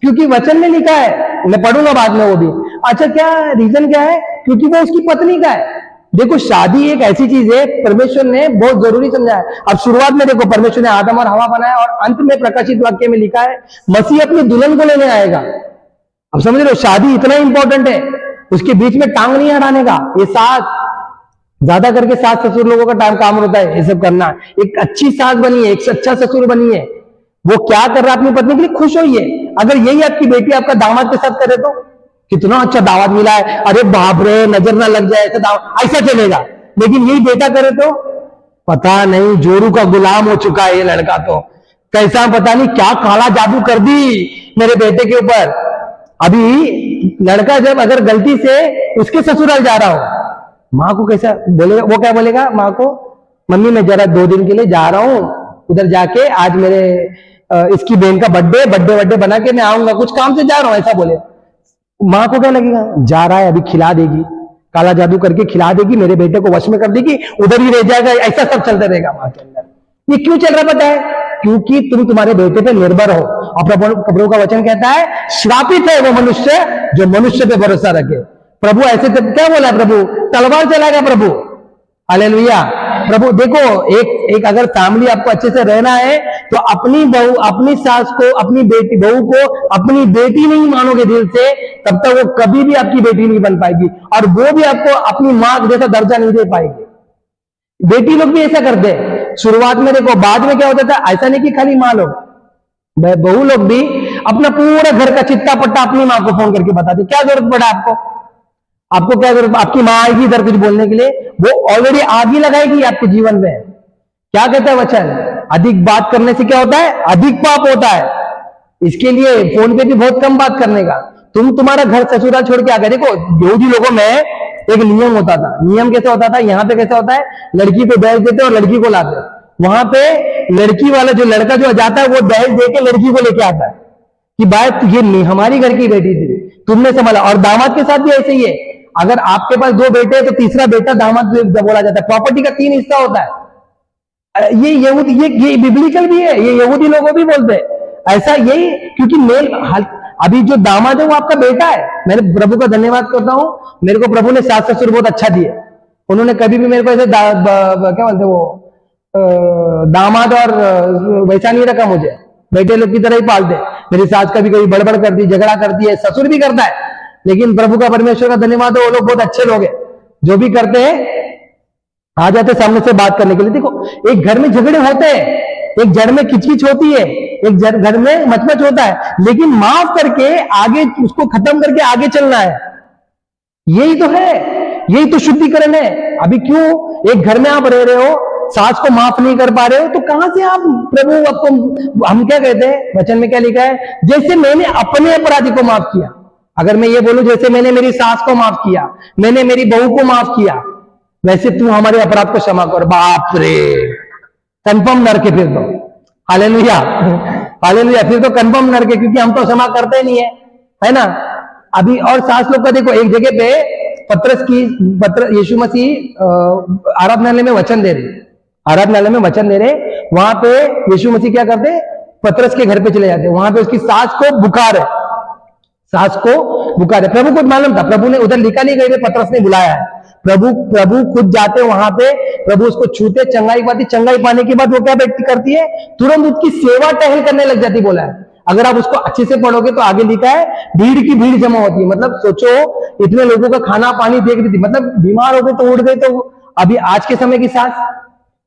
क्योंकि वचन में लिखा है, मैं पढ़ूंगा बाद में वो भी। अच्छा क्या रीजन क्या है? क्योंकि वो उसकी पत्नी का है। देखो शादी एक ऐसी चीज है, परमेश्वर ने बहुत जरूरी समझा है। अब शुरुआत में देखो परमेश्वर ने आदम और हवा बनाया, और अंत में प्रकाशित वाक्य में लिखा है मसीह अपनी दुल्हन को लेने आएगा। अब समझ लो शादी इतना इंपॉर्टेंट है, उसके बीच में टांग नहीं हटाने का। ये सास, ज्यादा करके सास ससुर लोगों का टाइम काम होता है ये सब करना। एक अच्छी सास बनी है, एक अच्छा ससुर बनी है, वो क्या कर रहा है अपनी पत्नी के लिए? खुश होइए। अगर यही आपकी बेटी आपका दामाद के साथ करे तो कितना अच्छा दावत मिला है, अरे बाप रे नजर ना लग जाए, ऐसा चलेगा। लेकिन यही बेटा करे तो पता नहीं जोरू का गुलाम हो चुका है ये लड़का, तो कैसा पता नहीं क्या काला जादू कर दी मेरे बेटे के ऊपर। अभी लड़का जब अगर गलती से उसके ससुराल जा रहा हो, माँ को कैसा बोलेगा, वो क्या बोलेगा माँ को, मम्मी मैं जरा 2 दिन के लिए जा रहा हूं, उधर जाके आज मेरे इसकी बहन का बर्थडे बना के मैं आऊंगा, कुछ काम से जा रहा हूं, ऐसा बोले। माँ को क्या लगेगा, जा रहा है अभी खिला देगी, काला जादू करके खिला देगी, मेरे बेटे को वश में कर देगी, उधर ही रह जाएगा, ऐसा सब चलता रहेगा माँ के अंदर। ये क्यों चल रहा पता है, क्योंकि तुम तुम्हारे बेटे पे निर्भर हो। और प्रभु का वचन कहता है श्रापित है वो मनुष्य जो मनुष्य पे भरोसा रखे। प्रभु ऐसे तो क्या बोला है, प्रभु तलवार चलाएगा प्रभु, हालेलुया। प्रभु देखो, एक अगर फैमिली आपको अच्छे से रहना है तो अपनी बहू, अपनी सास को, अपनी बेटी, बहू को अपनी बेटी नहीं मानोगे दिल से, तब तक वो कभी भी आपकी बेटी नहीं बन पाएगी, और वो भी आपको अपनी मां जैसा दर्जा नहीं दे पाएगी। बेटी लोग भी ऐसा करते हैं शुरुआत में, देखो बाद में क्या होता था, ऐसा नहीं कि खाली मां लोग, बहू लोग भी अपना पूरा घर का चिट्टा पट्टा अपनी मां को फोन करके बताते। क्या जरूरत पड़ा आपको क्या जरूरत, आपकी मां आएगी इधर कुछ बोलने के लिए, वो ऑलरेडी आग ही लगाएगी आपके जीवन में। क्या कहता है वचन, अधिक बात करने से क्या होता है, अधिक पाप होता है। इसके लिए फोन पे भी बहुत कम बात करने का। तुम तुम्हारा घर ससुराल छोड़ के आ गए। देखो यहूदी लोगों में एक नियम होता था। नियम कैसे होता था, यहाँ पे कैसे होता है, लड़की को दहेज देते और लड़की को लाते। वहां पे लड़की वाला जो लड़का जो जाता है वो दहेज देके लड़की को लेके आता है कि भाई ये हमारी घर की बेटी थी, तुमने संभाला। और दामाद के साथ भी ऐसे ही है, अगर आपके पास 2 बेटे हैं तो तीसरा बेटा दामाद बोला जाता है। प्रॉपर्टी का 3 हिस्सा होता है। ये यहूदी, ये बिब्लिकल भी है, ये यहूदी लोगों भी बोलते हैं ऐसा, यही क्योंकि मेल अभी जो दामाद है वो आपका बेटा है। मैंने प्रभु का धन्यवाद करता हूं, मेरे को प्रभु ने सास ससुर बहुत अच्छा दिए। उन्होंने कभी भी मेरे को ऐसे क्या बोलते वो दामाद और वैसा नहीं रखा, मुझे बेटे लोग की तरह ही पालते। मेरी सास कभी कभी बड़बड़ करती, झगड़ा करती है, ससुर भी करता है, लेकिन प्रभु का परमेश्वर का धन्यवाद है, वो लोग बहुत अच्छे लोग हैं। जो भी करते हैं आ जाते सामने से बात करने के लिए। देखो एक घर में झगड़े होते हैं, एक जड़ में किचकिच होती है, एक घर में मचमच होता है, लेकिन माफ करके आगे उसको खत्म करके आगे चलना है। यही तो है, यही तो शुद्धिकरण है। अभी क्यों एक घर में आप रह रहे हो, सास को माफ नहीं कर पा रहे हो, तो कहां से आप प्रभु आपको, हम क्या कहते हैं वचन में क्या लिखा है, जैसे मैंने अपने अपराधी को माफ किया। अगर मैं ये बोलूं जैसे मैंने मेरी सास को माफ किया, मैंने मेरी बहू को माफ किया, वैसे तू हमारे अपराध को क्षमा कर, बाप रे कंफर्म नर के फिर तो, हालेलुया हालेलुया, फिर तो कंफर्म नर के, क्योंकि हम तो क्षमा करते ही नहीं है ना। अभी और सास लोग का देखो, एक जगह पे यीशु मसीह आराधनालय में वचन दे रहे, वहां पे यीशु मसीह क्या करते, पतरस के घर पे चले जाते। वहां पे उसकी सास को बुखार है, प्रभु को मालूम था, प्रभु ने उधर लिखा नहीं गई, पतरस ने बुलाया है। प्रभु खुद जाते वहां पे, प्रभु उसको छूते, चंगाई पाती, चंगाई पाने के बाद वो क्या करती है, तुरंत उसकी सेवा टहल करने लग जाती। बोला है, अगर आप उसको अच्छे से पढ़ोगे तो आगे लिखा है भीड़ की भीड़ जमा होती है। मतलब सोचो इतने लोगों का खाना पानी देख रही थी, मतलब बीमार हो गए तो उठ गए। तो अभी आज के समय की सास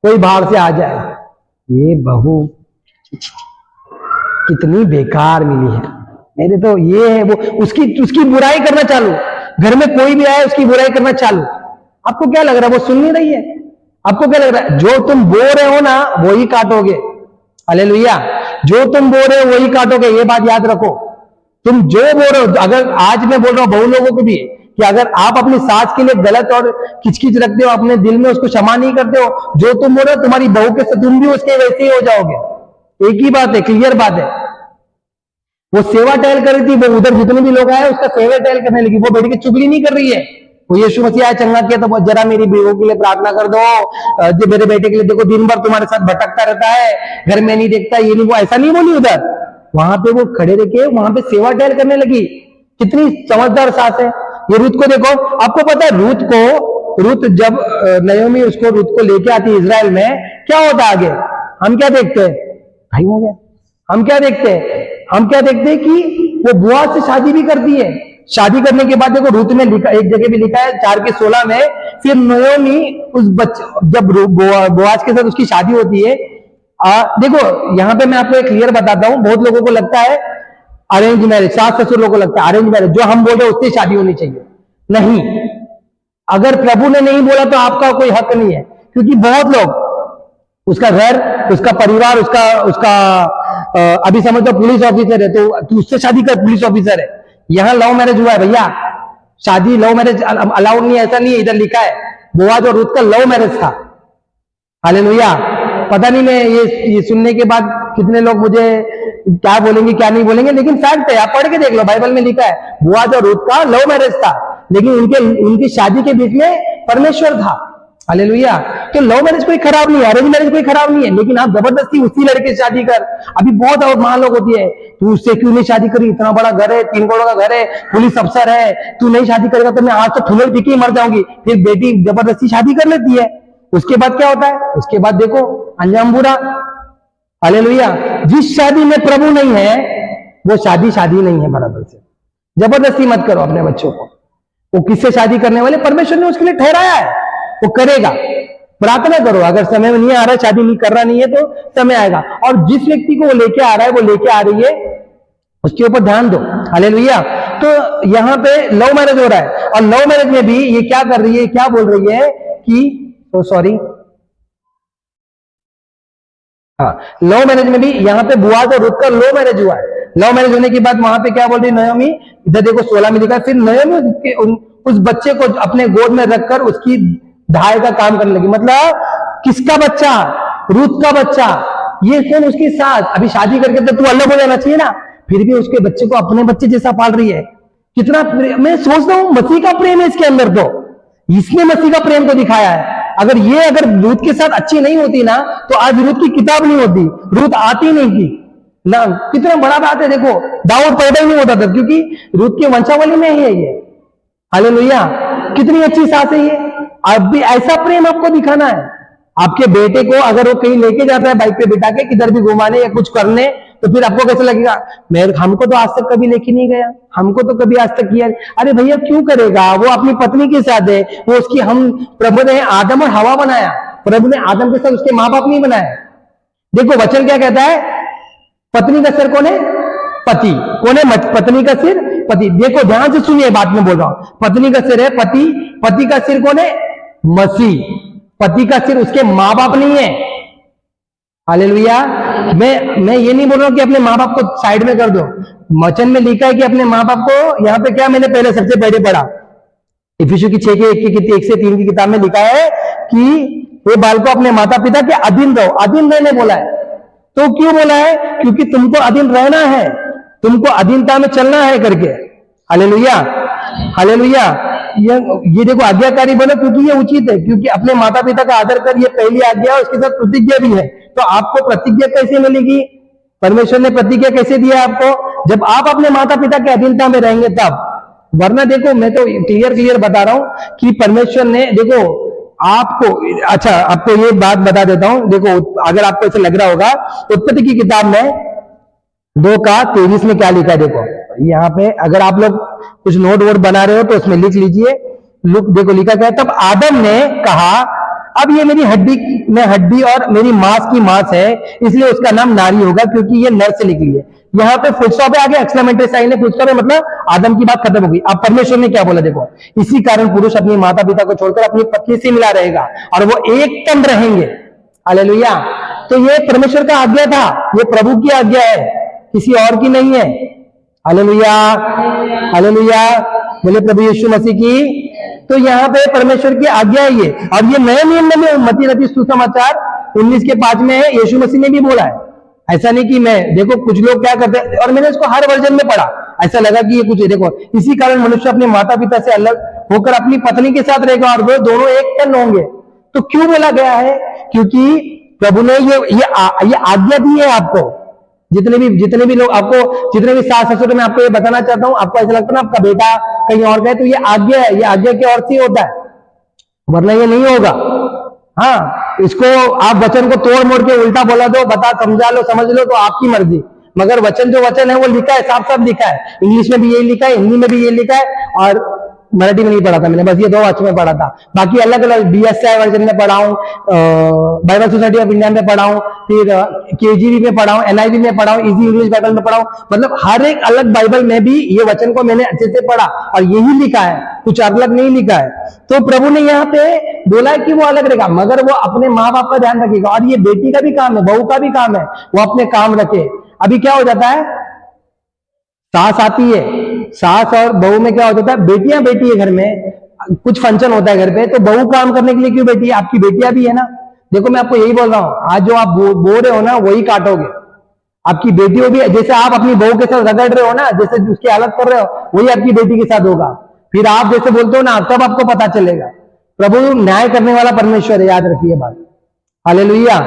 कोई बाहर से आ जाए, ये बहू कितनी बेकार मिली है, मेरे तो ये है वो, उसकी बुराई करना चालू, घर में कोई भी आए उसकी बुराई करना चालू। आपको क्या लग रहा है वो सुन नहीं रही है? आपको क्या लग रहा है, जो तुम बो रहे हो ना वो ही काटोगे। हालेलुया, जो तुम बो रहे हो वही काटोगे, ये बात याद रखो। तुम जो बोल रहे हो, अगर आज मैं बोल रहा हूं बहु लोगों को भी कि अगर आप अपनी सास के लिए गलत और किचकिच रखते हो, अपने दिल में उसको क्षमा नहीं करते हो, जो तुम बोल रहे हो तुम्हारी बहू के साथ तुम भी उसके वैसे ही हो जाओगे। एक ही बात है, क्लियर बात है। वो सेवा टहल कर रही थी, वो उधर जितने भी लोग आए उसका सेवा टहल करने लगी, वो बैठ के चुगली नहीं कर रही है। वो यीशु मसीह आया चंगा किया तो जरा मेरी बहू के लिए प्रार्थना कर दो, जो मेरे बेटे के लिए, देखो दिन भर तुम्हारे साथ भटकता रहता है, घर में नहीं देखता, ये नहीं, वो ऐसा नहीं बोली उधर। वहां पे वो खड़े रह के वहां पे सेवा टहल करने लगी। कितनी समझदार सास है। ये रूत को देखो, आपको पता है रूत जब नयोमी उसको रूत को लेके आती है इजराइल में, क्या होता आगे, हम क्या देखते हैं भाई, हो गया, हम क्या देखते हैं कि वो बोआज से शादी भी करती है। शादी करने के बाद देखो रूत में लिखा, एक जगह भी लिखा है 4:16 में, फिर नयोमी उस जब बोआज के साथ उसकी शादी होती है। देखो यहां पे मैं आपको एक क्लियर बताता हूं, बहुत लोगों को लगता है अरेंज मैरिज, सास ससुर लोगों को लगता है अरेंज मैरिज, जो हम बोल रहे हैं उससे शादी होनी चाहिए। नहीं, अगर प्रभु ने नहीं बोला तो आपका कोई हक नहीं है, क्योंकि बहुत लोग उसका घर, उसका परिवार, उसका उसका अभी समझ लो पुलिस ऑफिसर है तो तू उससे शादी कर, पुलिस ऑफिसर है। यहाँ लव मैरिज हुआ है भैया, शादी लव मैरिज अलाउड नहीं, ऐसा नहीं है, इधर लिखा है बोआज और रूथ का लव मैरिज था। हालेलुया। पता नहीं मैं ये सुनने के बाद कितने लोग मुझे क्या बोलेंगे क्या नहीं बोलेंगे, लेकिन फैक्ट है, आप पढ़ के देख लो, बाइबल में लिखा है बोआज और रूथ का लव मैरिज था, लेकिन उनकी शादी के बीच में परमेश्वर था। हालेलुया। तो लव मैरिज कोई खराब नहीं है, अरेंज मैरिज कोई खराब नहीं है, लेकिन आप जबरदस्ती उसी लड़के से शादी कर। अभी बहुत और महान लोग होती है, तू उससे क्यों नहीं शादी करी, इतना बड़ा घर है, 3 करोड़ का घर है, पुलिस अफसर है, तू नहीं शादी करेगा तो मैं आज तो फुलल पी के मर जाऊंगी। फिर बेटी जबरदस्ती शादी कर लेती है, उसके बाद क्या होता है, उसके बाद देखो अंजाम बुरा। हालेलुया। जिस शादी में प्रभु नहीं है वो शादी नहीं है बराबर से। जबरदस्ती मत करो अपने बच्चों को, वो किससे शादी करने वाले परमेश्वर ने उसके लिए ठहराया है, वो करेगा। प्रार्थना करो, अगर समय में नहीं आ रहा है, शादी नहीं कर रहा नहीं है तो समय आएगा, और जिस व्यक्ति को वो लेके आ रहा है वो लेके आ रही है, उसके ऊपर ध्यान दो। हालेलुया। तो यहाँ पे लव मैरिज हो रहा है, और लव मैरिज में भी ये क्या कर रही है, क्या बोल रही है कि सॉरी, हाँ, लव मैरिज में भी यहाँ पे बोआज और रूथ का लव मैरिज हुआ है। लव मैरिज होने के बाद वहां पे क्या बोल रही है नयोमी, इधर देखो 16 में लिखा है, फिर नयोमी उस बच्चे को अपने गोद में रखकर उसकी ढाई का काम करने लगी। मतलब किसका बच्चा, रूथ का बच्चा, ये कौन, उसकी सास। अभी शादी करके तो तू अलग हो जाना चाहिए ना, फिर भी उसके बच्चे को अपने बच्चे जैसा पाल रही है। कितना मैं सोचता हूं मसीह का प्रेम है इसके अंदर, तो इसने मसीह का प्रेम को दिखाया है। अगर रूथ के साथ अच्छी नहीं होती ना तो आज रूथ की किताब नहीं होती, रूथ आती नहीं थी ना। कितना बड़ा बात है, देखो दाऊद पैदा ही नहीं होता था, क्योंकि रूथ की वंशावली में ही है ये। हालेलुया। कितनी अच्छी सास है ये। अब भी ऐसा प्रेम आपको दिखाना है। आपके बेटे को अगर वो कहीं लेके जाता है बाइक पे बिठा के किधर भी घुमाने या कुछ करने, तो फिर आपको कैसे लगेगा, हमको तो आज तक कभी लेके नहीं गया, हमको तो कभी आज तक किया। अरे भैया क्यों करेगा, वो अपनी पत्नी के साथ है, वो उसकी, हम प्रभु ने आदम और हवा बनाया, प्रभु ने आदम के साथ उसके माँ बाप नहीं बनाया। देखो वचन क्या कहता है, पत्नी का सिर कौन है, पति। कौन है पत्नी का सिर, पति। देखो ध्यान से सुनिए, बात में बोल रहा हूं, पत्नी का सिर है पति, पति का सिर कौन है, मसीह। पति का सिर उसके माँ बाप नहीं है। हालेलुया। मैं ये नहीं बोल रहा हूं कि अपने माँ बाप को साइड में कर दो, वचन में लिखा है कि अपने माँ बाप को, यहाँ पे क्या मैंने पहले सबसे पहले पढ़ा, इफिसियों की 6:1 से 3 की किताब में लिखा है कि ये बालकों अपने माता पिता के अधीन रहो। अधीन रहने बोला है, तो क्यों बोला है, क्योंकि तुमको अधीन रहना है, तुमको अधीनता में चलना है करके। हालेलुया। हालेलुया। ये देखो आज्ञाकारी बनो क्योंकि ये उचित है, क्योंकि अपने माता पिता का आदर कर, ये पहली आज्ञा है, उसके साथ प्रतिज्ञा भी है। तो आपको प्रतिज्ञा कैसे मिलेगी, परमेश्वर ने प्रतिज्ञा कैसे दिया आपको, जब आप अपने माता पिता के अधीनता में रहेंगे तब। वरना देखो मैं तो क्लियर बता रहा हूं कि परमेश्वर ने, देखो आपको, अच्छा आपको ये बात बता देता हूं, देखो अगर आपको ऐसा लग रहा होगा, उत्पत्ति की किताब में 2:23 में क्या लिखा है, देखो यहाँ पे अगर आप लोग कुछ नोट वोट बना रहे हो तो उसमें लिख लीजिए। देखो लिखा क्या है, तब आदम ने कहा अब ये मेरी हड्डी में हड्डी और मेरी मांस की मांस है, इसलिए उसका नाम नारी होगा, क्योंकि ये नर से निकली है। यहाँ पे फुल स्टॉप है, आगे एक्सक्लेमेटरी साइन है, फुल स्टॉप है, मतलब आदम की बात खत्म हो गई। अब परमेश्वर ने क्या बोला, देखो इसी कारण पुरुष अपनी माता पिता को छोड़कर अपनी पत्नी से मिला रहेगा और वो एक तन रहेंगे। हालेलुया। तो ये परमेश्वर का आज्ञा था, ये प्रभु की आज्ञा है, किसी और की नहीं है। हालेलुया। हालेलुया। बोले प्रभु यीशु मसीह की। तो यहाँ पे परमेश्वर की आज्ञा है ये, और ये नए नियम में मत्ती रचित सुसमाचार 19:5 में है, यीशु मसीह ने भी बोला है। ऐसा नहीं कि मैं, देखो कुछ लोग क्या करते हैं, और मैंने इसको हर वर्जन में पढ़ा, ऐसा लगा कि ये कुछ, देखो इसी कारण मनुष्य अपने माता पिता से अलग होकर अपनी पत्नी के साथ रहेगा और वो दोनों एक तन होंगे। तो क्यों बोला गया है, क्योंकि प्रभु ने ये आज्ञा दी है आपको। जितने भी लोग आपको, जितने भी सास ससुर, मैं आपको ये बताना चाहता हूं, आपको ऐसा लगता है ना आपका बेटा कहीं और गए, तो ये आज्ञा है, ये आज्ञा के और से होता है, वरना ये नहीं होगा। हाँ, इसको आप वचन को तोड़ मोड़ के उल्टा बोला दो, बता समझा लो, समझ लो, तो आपकी मर्जी, मगर वचन जो वचन है वो लिखा है, साफ साफ लिखा है। इंग्लिश में भी यही लिखा है, हिंदी में भी यही लिखा है, और मराठी में नहीं पढ़ा था मैंने, बस ये 2 वर्षों में पढ़ा था। बाकी अलग अलग BSI वर्जन में पढ़ा हूँ, बाइबल सोसाइटी ऑफ इंडिया में पढ़ा हूँ, फिर KJV में पढ़ा हूँ, NIV में पढ़ा हूँ, इजी इंग्लिश बाइबल में पढ़ा हूँ। मतलब हर एक अलग बाइबल में भी ये वचन को मैंने अच्छे से पढ़ा और यही लिखा है, कुछ अलग नहीं लिखा है। तो प्रभु ने यहाँ पे बोला है कि वो अलग रहेगा, मगर वो अपने माँ बाप का ध्यान रखेगा। और ये बेटी का भी काम है, बहू का भी काम है, वो अपने काम रखे। अभी क्या हो जाता है, सास आती है, सास और बहू में क्या हो जाता है, बेटियां बैठी है घर में, कुछ फंक्शन होता है घर पे, तो बहू काम करने के लिए क्यों बैठी है? आपकी बेटियां भी है ना। देखो मैं आपको यही बोल रहा हूं, आज जो आप बो रहे हो ना वही काटोगे। आपकी बेटियों भी, जैसे आप अपनी बहू के साथ रगड़ रहे हो ना, जैसे उसकी हालत कर रहे हो, वही आपकी बेटी के साथ होगा। फिर आप जैसे बोलते हो ना, तब आपको पता चलेगा। प्रभु न्याय करने वाला परमेश्वर है, याद रखिए बात। हालेलुया।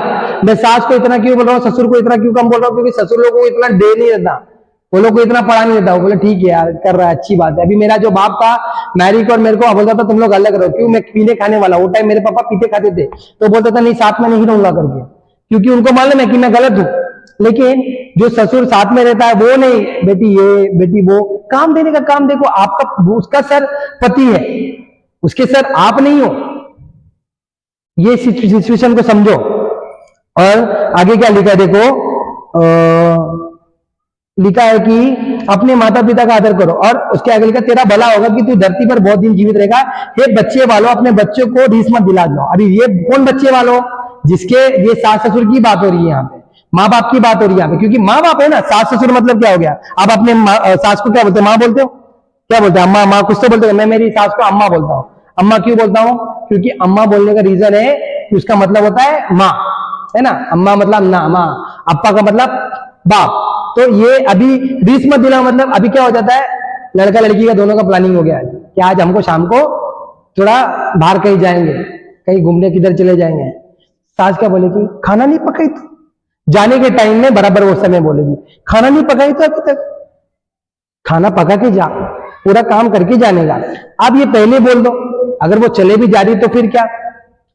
मैं सास को इतना क्यों बोल रहा हूँ, ससुर को इतना क्यों कम बोल रहा हूँ? क्योंकि ससुर लोगों को इतना डे नहीं रहता, वो लोग को इतना पढ़ा नहीं देता। वो बोले ठीक है यार, कर रहा है, अच्छी बात है। अभी मेरा जो बाप था, मैरी को और मेरे को बोलता था तुम लोग अलग रहो, क्यों? मैं पीने खाने वाला, वो टाइम मेरे पापा पीते खाते थे, तो बोलता था नहीं साथ में नहीं रहूंगा करके, क्योंकि उनको मालूम है कि मैं गलत हूं। लेकिन जो ससुर साथ में रहता है वो नहीं, बेटी ये बेटी वो, काम देने का काम देखो। आपका उसका सर पति है, उसके सर आप नहीं हो। ये सिचुएशन को समझो। और आगे क्या लिखा है देखो, लिखा है कि अपने माता पिता का आदर करो, और उसके आगे लिखा तेरा भला होगा कि तू धरती पर बहुत दिन जीवित रहेगा। हे बच्चे वालों, अपने बच्चों को रीस मत दिला दो। अभी ये कौन बच्चे वालों? जिसके, ये सास ससुर की बात हो रही है यहाँ पे, माँ बाप की बात हो रही है यहाँ पे, क्योंकि माँ बाप है ना। सास ससुर मतलब क्या हो गया? आप अपने सास को क्या बोलते हो? माँ बोलते हो? क्या बोलते हैं? अम्मा। माँ कुछ तो बोलते हो। मैं मेरी सास को अम्मा बोलता हूँ। अम्मा क्यों बोलता हूँ? क्योंकि अम्मा बोलने का रीजन है कि उसका मतलब होता है माँ, है ना। अम्मा मतलब ना, माँ। अप्पा का मतलब बाप। तो ये अभी रीस मत दिला मतलब अभी क्या हो जाता है, लड़का लड़की का दोनों का प्लानिंग हो गया है कि आज हमको शाम को थोड़ा बाहर कहीं जाएंगे, कहीं घूमने, किधर चले जाएंगे। सास क्या बोलेगी? खाना नहीं पकाई तो? जाने के टाइम में बराबर वो समय बोलेगी खाना नहीं पकाई तो अभी तक? खाना पका के जा, पूरा काम करके जाने का। अब ये पहले बोल दो, अगर वो चले भी जा रही तो फिर क्या?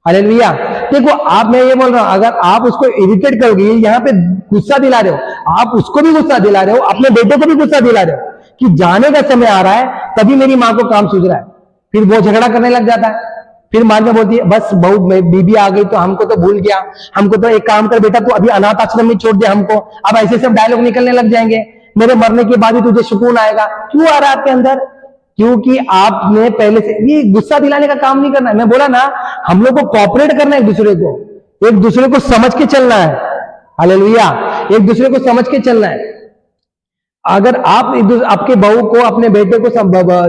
हालेलुया। देखो आप, मैं ये बोल रहा हूं, अगर आप उसको इरिटेट करोगे, यहाँ पे गुस्सा दिला रहे हो, आप उसको भी गुस्सा दिला रहे हो, अपने बेटे को भी गुस्सा दिला रहे हो कि जाने का समय आ रहा है, तभी मेरी माँ को काम सूझ रहा है। फिर वो झगड़ा करने लग जाता है। फिर माँ में बोलती है बस बहू बीबी आ गई तो हमको तो भूल गया, हमको तो एक काम कर बेटा, तू अभी अनाथ आश्रम में छोड़ दे हमको। अब ऐसे सब डायलॉग निकलने लग जाएंगे, मेरे मरने के बाद भी तुझे सुकून आएगा। क्यों आ रहा है आपके अंदर? क्योंकि आपने पहले से, ये गुस्सा दिलाने का काम नहीं करना है। मैं बोला ना, हम लोग को कॉपरेट करना है, एक दूसरे को समझ के चलना है। हालेलुया। एक दूसरे को समझ के चलना है। अगर आप आपके बहू को, अपने बेटे को,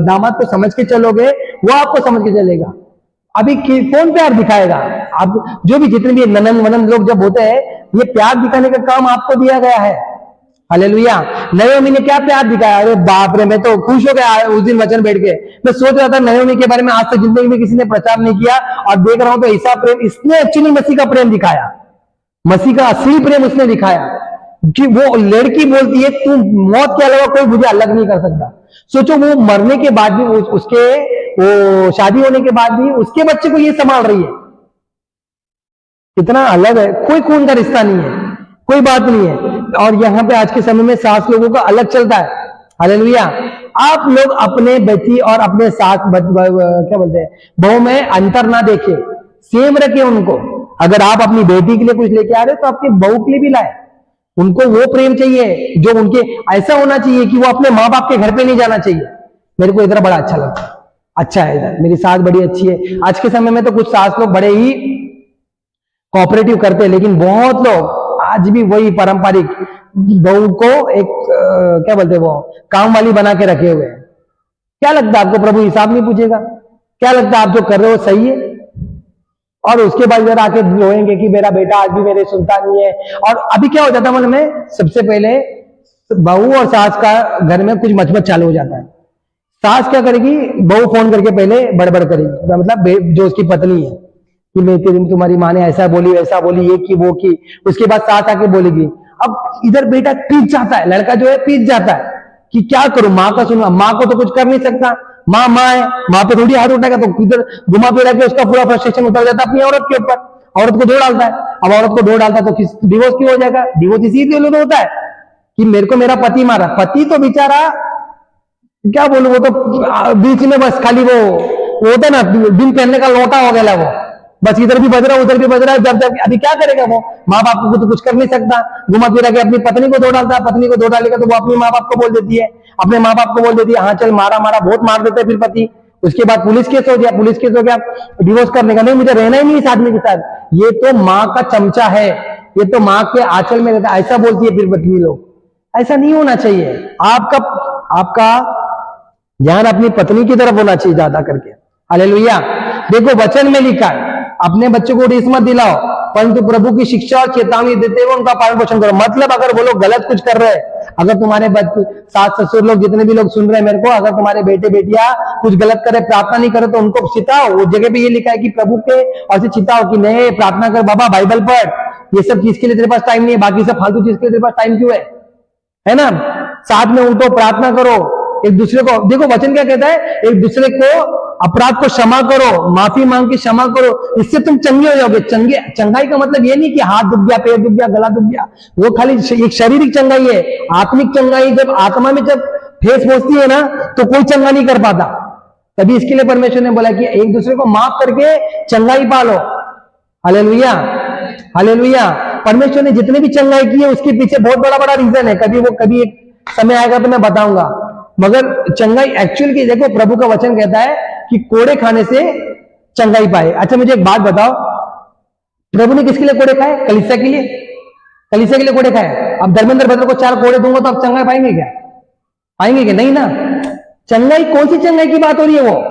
दामाद को समझ के चलोगे, वो आपको समझ के चलेगा। अभी कौन प्यार दिखाएगा? आप जो भी जितने भी ननन वनन लोग जब होते हैं, ये प्यार दिखाने का काम आपको दिया गया है। हालेलुया। नयोमी ने क्या प्यार दिखाया? अरे बाप रे, मैं तो खुश हो गया उस दिन वचन बैठ के। मैं सोच रहा था नयोमी के बारे में, आज तक जिंदगी में किसी ने प्रचार नहीं किया, और देख रहा हूं तो ऐसा प्रेम, इसने एक्चुअली मसीह का प्रेम दिखाया, मसीह का असली प्रेम उसने दिखाया। कि वो लड़की बोलती है तू मौत के अलावा कोई मुझे अलग नहीं कर सकता। सोचो, वो मरने के बाद भी, उसके वो शादी होने के बाद भी उसके बच्चे को ये संभाल रही है। कितना अलग है, कोई खून का रिश्ता नहीं है, कोई बात नहीं है। और यहाँ पे आज के समय में सास लोगों का अलग चलता है। हालेलुया। आप लोग अपने बेटी और अपने सास क्या बोलते हैं, बहू में अंतर ना देखे, सेम रखे उनको। अगर आप अपनी बेटी के लिए कुछ लेके आ रहे हो तो आपके बहू के लिए भी लाए। उनको वो प्रेम चाहिए जो उनके, ऐसा होना चाहिए कि वो अपने माँ बाप के घर पे नहीं जाना चाहिए। मेरे को इधर बड़ा अच्छा लगता है, अच्छा है इधर, मेरी सास बड़ी अच्छी है। आज के समय में तो कुछ सास लोग बड़े ही कोऑपरेटिव करते हैं, लेकिन बहुत लोग आज भी वही पारंपरिक बहू को एक क्या बोलते हैं, वो काम वाली बना के रखे हुए हैं। क्या लगता है आपको प्रभु हिसाब नहीं पूछेगा? क्या लगता है आप जो कर रहे हो सही है? और उसके बाद इधर आके रोएंगे कि मेरा बेटा आज भी मेरे सुनता नहीं है। और अभी क्या हो जाता है, मतलब में सबसे पहले बहू और सास का घर में कुछ मचमच चालू हो जाता है। सास क्या करेगी, बहू फोन करके पहले बड़बड़ करेगी, मतलब जो उसकी पत्नी है, कि मैं तुम्हारी माँ ने ऐसा बोली वैसा बोली, ये की वो की। उसके बाद सास आके बोलेगी। अब इधर बेटा पीछ जाता है, लड़का जो है पीछ जाता है कि क्या करूं, माँ का सुनूं, माँ को तो कुछ कर नहीं सकता, माँ माँ है, माँ पे थोड़ी हाथ उठाएगा, तो इधर घुमा फिरा के उसका पूरा फ्रस्ट्रेशन उतर जाता है अपनी औरत के ऊपर, औरत को धो डालता है। अब औरत को धो डालता है तो डिवोर्स क्यों हो जाएगा? डिवोर्स इसीलिए होता है कि मेरे को मेरा पति मारा। पति तो बेचारा क्या बोलूं, वो तो बीच में बस खाली वो होता ना बिन पहनने का लोटा हो गया वो, बस इधर भी बज रहा है उधर भी बज रहा है। जब जब अभी क्या करेगा वो, माँ बाप को तो कुछ कर नहीं सकता, घुमा फिरा के अपनी पत्नी को धो डालता है, पत्नी को धो डालेगा तो वो अपनी माँ बाप को बोल देती है, अपने माँ बाप को बोल देती है, हाँ चल मारा मारा, बहुत मार देते हैं फिर पति। उसके बाद पुलिस केस हो गया, पुलिस केस हो गया, डिवोर्स करने का, नहीं मुझे रहना ही नहीं इस आदमी के साथ, ये तो माँ का चमचा है, ये तो माँ के आंचल में रहता है, ऐसा बोलती है फिर पत्नी लोग। ऐसा नहीं होना चाहिए। आपका ध्यान अपनी पत्नी की तरफ होना चाहिए ज्यादा करके। हालेलुया। देखो वचन में लिखा है, अपने बच्चों को रीस मत दिलाओ, परंतु प्रभु की शिक्षा और चेतावनी देते हुए उनका पालन पोषण करो। मतलब अगर वो लोग गलत कुछ कर रहे हैं, अगर तुम्हारे बच्चे, सास ससुर लोग, जितने भी लोग सुन रहे हैं मेरे को, अगर तुम्हारे बेटे बेटियां कुछ गलत करे, प्रार्थना नहीं करे, तो उनको चिताओ। वो जगह पे ये लिखा है कि प्रभु के और से चिताओ कि नहीं प्रार्थना कर बाबा, बाइबल पढ़, ये सब चीज के लिए तेरे पास टाइम नहीं है, बाकी सब फालतू चीज के लिए तेरे पास टाइम क्यों है ना। साथ में उठो, प्रार्थना करो, एक दूसरे को, देखो वचन क्या कहता है, एक दूसरे को अपराध को क्षमा करो, माफी मांग के क्षमा करो, इससे तुम चंगे हो जाओगे। चंगाई का मतलब ये नहीं कि हाथ दुख गया, पैर दुख गया, गला दुख गया, वो खाली एक शारीरिक चंगाई है। आत्मिक चंगाई जब आत्मा में जब ठेस पहुंचती है ना, तो कोई चंगा नहीं कर पाता। तभी इसके लिए परमेश्वर ने बोला कि एक दूसरे को माफ करके चंगाई पालो। Hallelujah, hallelujah. परमेश्वर ने जितने भी चंगाई की है उसके पीछे बहुत बड़ा बड़ा रीजन है, कभी एक समय आएगा तो मैं बताऊंगा। मगर चंगाई एक्चुअल की देखो, प्रभु का वचन कहता है कि कोड़े खाने से चंगाई पाए। अच्छा मुझे एक बात बताओ, प्रभु ने किसके लिए कोड़े खाए? कलीसिया के लिए, कलीसिया के लिए कोड़े खाए। अब धर्मेंद्र भद्र को 4 कोड़े दूंगा तो आप चंगाई पाएंगे क्या? पाएंगे क्या? नहीं ना। चंगाई कौन सी चंगाई की बात हो रही है वो?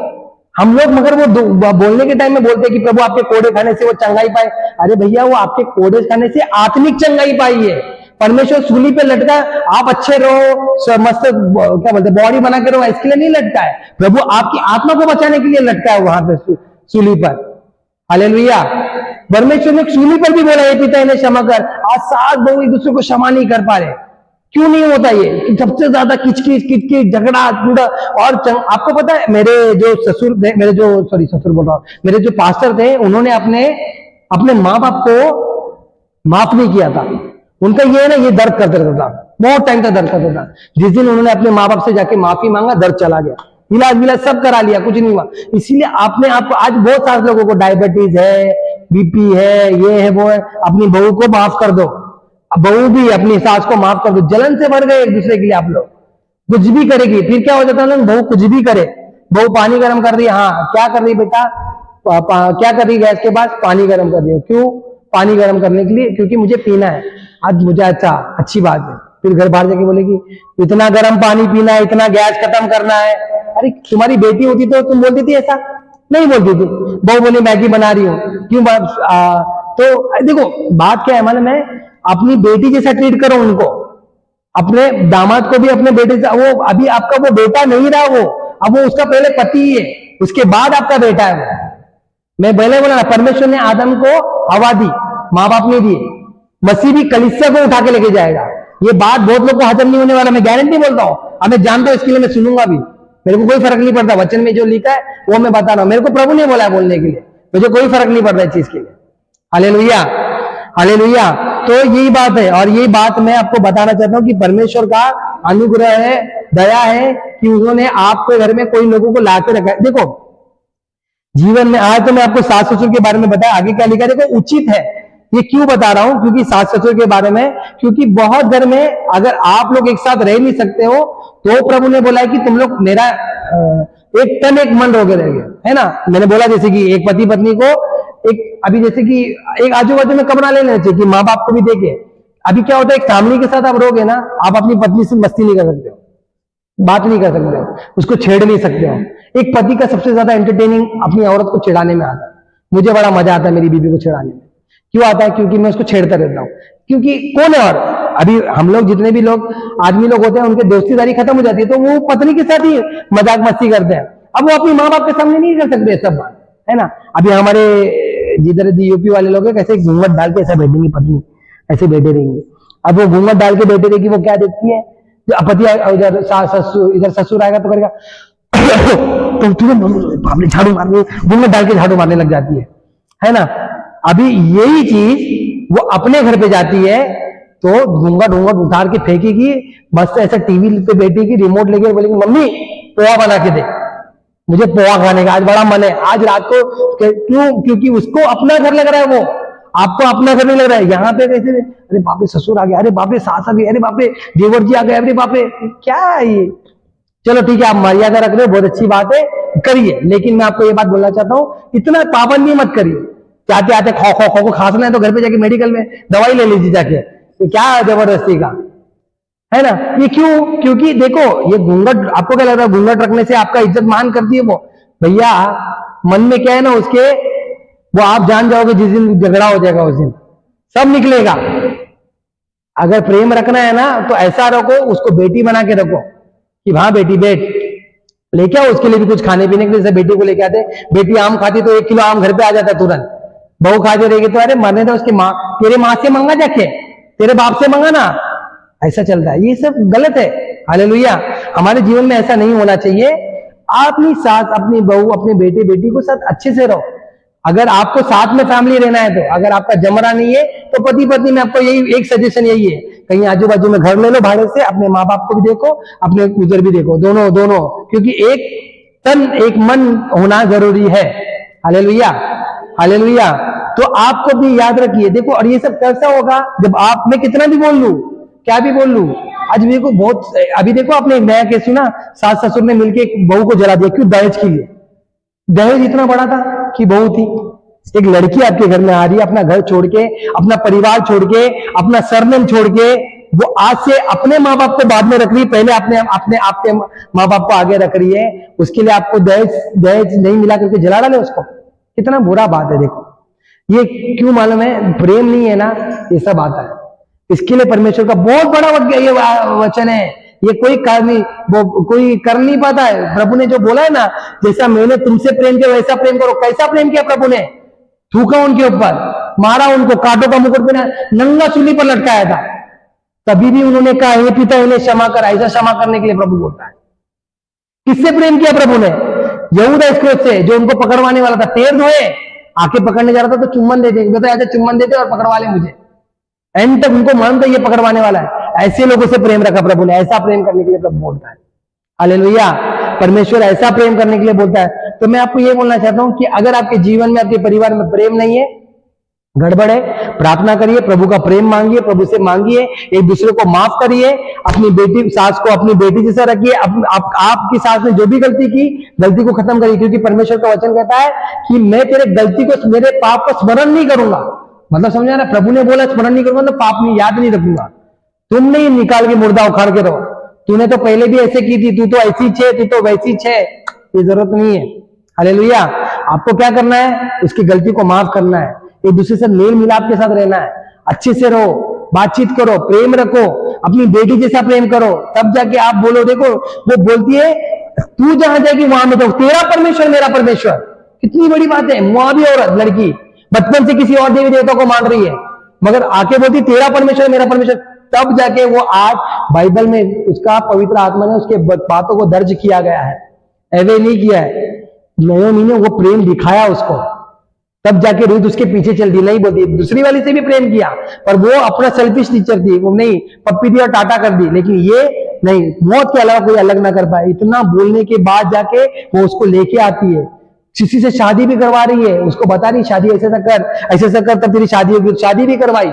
हम लोग मगर वो बोलने के टाइम में बोलते हैं कि प्रभु आपके कोड़े खाने से वो चंगाई पाए। अरे भैया, वो आपके कोड़े खाने से आत्मिक चंगाई पाई है। परमेश्वर सूली पे लटका, आप अच्छे रहो, मस्त क्या बोलते बॉडी बना के रहो, इसके लिए नहीं लटका है। प्रभु आपकी आत्मा को बचाने के लिए लटका है वहां पे सूली पर। हालेलुया। परमेश्वर ने सूली पर भी बोला, हे पिता इन्हें क्षमा कर। आज सास बहू एक दूसरे को क्षमा नहीं कर पा रहे। क्यों नहीं होता ये? सबसे ज्यादा किचकिच झगड़ा टूड़ा। और आपको पता है, मेरे जो ससुर थे, ससुर बोल रहा हूं, मेरे जो पास्टर थे, उन्होंने अपने माँ बाप को माफ नहीं किया था। उनका ये है ना, ये दर्द करते रहता था, बहुत टाइम तक दर्द करता था। जिस दिन उन्होंने अपने माँ बाप से जाके माफी मांगा, दर्द चला गया, इलाज सब करा लिया, कुछ नहीं हुआ। इसीलिए आपने आपको आज बहुत सारे लोगों को डायबिटीज है, बीपी है, ये है वो है। अपनी बहू को माफ कर दो, बहू भी अपनी सास को माफ कर दो। जलन से भर गए एक दूसरे के लिए आप लोग, कुछ भी करेगी। फिर क्या हो जाता है, बहू कुछ भी करे, बहू पानी गर्म कर रही है, हाँ क्या कर रही बेटा, क्या कर रही गैस के पास, पानी गर्म कर रही हो। क्यों पानी गर्म करने के लिए? क्योंकि मुझे पीना है आज, मुझे अच्छा, अच्छी बात है। फिर घर बाहर जाके बोलेगी इतना गर्म पानी पीना है, इतना गैस खत्म करना है। अरे तुम्हारी बेटी होती तो तुम बोलती थी ऐसा? नहीं बोलती थी। बहू बोली मैगी बना रही हूँ, क्यों? तो देखो बात क्या है, मालूम है, अपनी बेटी जैसा ट्रीट करो उनको। अपने दामाद को भी अपने बेटे से, वो अभी आपका वो बेटा नहीं रहा, वो अब वो उसका पहले पति है, उसके बाद आपका बेटा है वो। मैं पहले बोला ना, परमेश्वर ने आदम को हवा दी, माँ बाप ने दिए। मसीह भी कलीसिया को उठा के लेके जाएगा। ये बात बहुत लोग को हजम नहीं होने वाला, मैं गारंटी बोलता हूँ। अब मैं जानता हूं, इसके लिए मैं सुनूंगा भी, मेरे को कोई फर्क नहीं पड़ता। वचन में जो लिखा है वो मैं बता रहा हूं, मेरे को प्रभु ने बोला है बोलने के लिए, मुझे कोई फर्क नहीं पड़ता इस चीज के लिए। Hallelujah, hallelujah. तो यही बात है, और यही बात मैं आपको बताना चाहता हूं कि परमेश्वर का अनुग्रह है, दया है कि उन्होंने आपके घर में कोई लोगों को लाके रखा है। देखो जीवन में आज तो मैं आपको सास ससुर के बारे में बताया, आगे क्या लिखा है देखो, उचित है। ये क्यों बता रहा हूं? क्योंकि सास ससुर के बारे में, क्योंकि बहुत घर में अगर आप लोग एक साथ रह नहीं सकते हो, तो प्रभु ने बोला है कि तुम लोग मेरा एक तन एक मन रोगे रहेंगे, है ना। मैंने बोला जैसे कि एक पति पत्नी को एक, अभी जैसे कि एक आजू बाजू में कमरा ले लेना चाहिए कि माँ बाप को भी देखे। अभी क्या होता है, एक फैमिली के साथ आप रहोगे ना, आप अपनी पत्नी से मस्ती नहीं कर सकते हो, बात नहीं कर सकते हो, उसको छेड़ नहीं सकते हो। एक पति का सबसे ज्यादा एंटरटेनिंग अपनी औरत को चिढ़ाने में आता है। मुझे बड़ा मजा आता है मेरी बीवी को चिढ़ाने में। क्यों आता है? क्योंकि मैं उसको छेड़ता रहता हूँ। क्योंकि कौन है, और अभी हम लोग जितने भी लोग आदमी लोग होते हैं, उनके दोस्तीदारी खत्म हो जाती है, तो वो पत्नी के साथ ही मजाक मस्ती करते हैं। अब वो अपनी माँ बाप के सामने नहीं कर सकते सब बात, है ना। अभी हमारे जिधर यूपी वाले लोग हैं, कैसे घूंघट डाल के ऐसा बैठेंगी पत्नी, ऐसे बैठे रहेंगे। अब वो घूंघट डाल के बैठे रहेगी, वो क्या देखती है, पति इधर ससुर, इधर ससुर आएगा तो करेगा तो तुरंत झाड़ू मारने, घूंघट डाल के झाड़ू मारने लग जाती है ना। अभी यही चीज वो अपने घर पे जाती है तो घूंघट घूंघट उतार के फेंकेगी, बस ऐसा टीवी पे बैठेगी, रिमोट लेके बोलेगी मम्मी पोहा बना के दे, मुझे पोहा खाने का आज बड़ा मन है, आज रात को। क्यों? क्योंकि उसको अपना घर लग रहा है, वो आपको अपना घर नहीं लग रहा है। यहाँ पे कैसे, अरे बाप रे ससुर आ गया, अरे बाप रे सास आ गई, अरे बाप रे देवर जी आ गए, अरे बाप रे क्या है ये। चलो ठीक है, आप मर्यादा रख रहे हो, बहुत अच्छी बात है, करिए, लेकिन मैं आपको ये बात बोलना चाहता हूँ, इतना पाबंदी मत करिए। आते आते खो खो खो खांसना है तो घर पे जाके मेडिकल में दवाई ले लीजिए जाके, ये क्या है जबरदस्ती का, है ना। ये क्यों? क्योंकि देखो ये घूंघट, आपको क्या लग रहा है घूंघट रखने से आपका इज्जत मान करती है वो? भैया मन में क्या है ना उसके, वो आप जान जाओगे जिस दिन झगड़ा हो जाएगा उस दिन सब निकलेगा। अगर प्रेम रखना है ना तो ऐसा रखो, उसको बेटी बना के रखो कि हाँ बेटी बैठ, लेके आओ उसके लिए भी कुछ खाने पीने के लिए। जैसे बेटी को लेके आते, बेटी आम खाती तो 1 किलो आम घर पे आ जाता तुरंत, बहू खाते रहेगी तो अरे मरने दो उसकी माँ, तेरे माँ से मंगा जाके, तेरे बाप से मंगा ना, ऐसा चलता है, ये सब गलत है। हालेलुया। हमारे जीवन में ऐसा नहीं होना चाहिए। अपनी सास, अपनी बहू, अपने बेटे बेटी को साथ अच्छे से रहो। अगर आपको साथ में फैमिली रहना है तो, अगर आपका जमरा नहीं है तो पति पत्नी में आपको यही एक सजेशन यही है, कहीं आजू बाजू में घर ले लो भाड़े से, अपने माँ बाप को भी देखो, अपने उधर भी देखो, दोनों दोनों, क्योंकि एक तन एक मन होना जरूरी है। Hallelujah, hallelujah. तो आपको भी याद रखिए, देखो, और ये सब कैसा होगा जब आप, मैं कितना भी बोल लूं, क्या भी बोल लूं, आज मेरे को बहुत, अभी देखो आपने एक नया केस सुना, सास ससुर ने मिलकर एक बहू को जला दिया, क्यों? दहेज के लिए। दहेज इतना बड़ा था कि बहू थी, एक लड़की आपके घर में आ रही है, अपना घर छोड़ के, अपना परिवार छोड़ के, अपना सरनेम छोड़ के, वो आज से अपने माँ बाप को बाद में रख रही है, पहले अपने अपने आपके माँ बाप को आगे रख रही है, उसके लिए आपको दहेज नहीं मिला करके जला डाले उसको। कितना बुरा बात है। देखो ये क्यों मालूम है? प्रेम नहीं है ना, ये सब आता है। इसके लिए परमेश्वर का बहुत बड़ा ये वचन है, ये कोई कर नहीं, वो कोई कर नहीं पाता है। प्रभु ने जो बोला है ना, जैसा मैंने तुमसे प्रेम किया वैसा प्रेम करो। कैसा प्रेम किया प्रभु ने? थूका उनके ऊपर, मारा उनको, कांटों का मुकुट पहना, नंगा सूली पर लटकाया था, तभी भी उन्होंने कहा हे पिता इन्हें क्षमा कर। ऐसा क्षमा करने के लिए प्रभु बोलता है। किससे प्रेम किया प्रभु ने? यहूदा इस्करियोत से, जो उनको पकड़वाने वाला था। पैर धोए, आके पकड़ने जा रहा था तो चुम्बन देते, बताया ऐसे चुम्बन देते और पकड़वा ले मुझे। एंड तक उनको मालूम था ये पकड़वाने वाला है। ऐसे लोगों से प्रेम रखा प्रभु ने। ऐसा प्रेम करने के लिए प्रभु बोलता है। हालेलुया। परमेश्वर ऐसा प्रेम करने के लिए बोलता है। तो मैं आपको ये बोलना चाहता हूं कि अगर आपके जीवन में, आपके परिवार में प्रेम नहीं है, गड़बड़ है, प्रार्थना करिए, प्रभु का प्रेम मांगिए, प्रभु से मांगिए, एक दूसरे को माफ करिए, अपनी बेटी सास को अपनी बेटी जैसा रखिए, आपकी सास ने जो भी गलती की, गलती को खत्म करिए, क्योंकि परमेश्वर का वचन कहता है कि मैं तेरे गलती को, मेरे पाप को स्मरण नहीं करूंगा। मतलब समझा ना, प्रभु ने बोला स्मरण नहीं करूंगा तो पाप नहीं, याद नहीं रखूंगा। तुम नहीं निकाल के मुर्दा उखाड़ के रहो, तूने तो पहले भी ऐसे की थी, तू तो ऐसी छे, तू तो वैसी छे, ये जरूरत नहीं है। हालेलुया। आपको क्या करना है? उसकी गलती को माफ करना है, एक दूसरे से मेल मिलाप के साथ रहना है, अच्छे से रहो, बातचीत करो, प्रेम रखो, अपनी बेटी जैसा प्रेम करो, तब जाके आप बोलो। देखो वो बोलती है तू जहां जाएगी वहां में तो तेरा परमेश्वर मेरा परमेश्वर, कितनी बड़ी बात है। वहां भी औरत, लड़की बचपन से किसी और देवी देवता को मान रही है, मगर आके बोलती तेरा परमेश्वर मेरा परमेश्वर, तब जाके वो आज बाइबल में उसका पवित्र आत्मा ने उसके बातों को दर्ज किया गया है, ऐसे नहीं किया है। नयोमी ने वो प्रेम दिखाया उसको, तब जाके रूथ उसके पीछे चल दी। नहीं बोलती, दूसरी वाली से भी प्रेम किया, पर वो अपना सेल्फिश नेचर थी, वो नहीं पप्पी दी और टाटा कर दी, लेकिन ये नहीं, मौत के अलावा कोई अलग ना कर पाए। इतना बोलने के बाद जाके वो उसको लेके आती है, किसी से शादी भी करवा रही है, उसको बता रही शादी ऐसे ऐसा कर, ऐसे ऐसा कर, तब तेरी शादी होगी। शादी भी करवाई,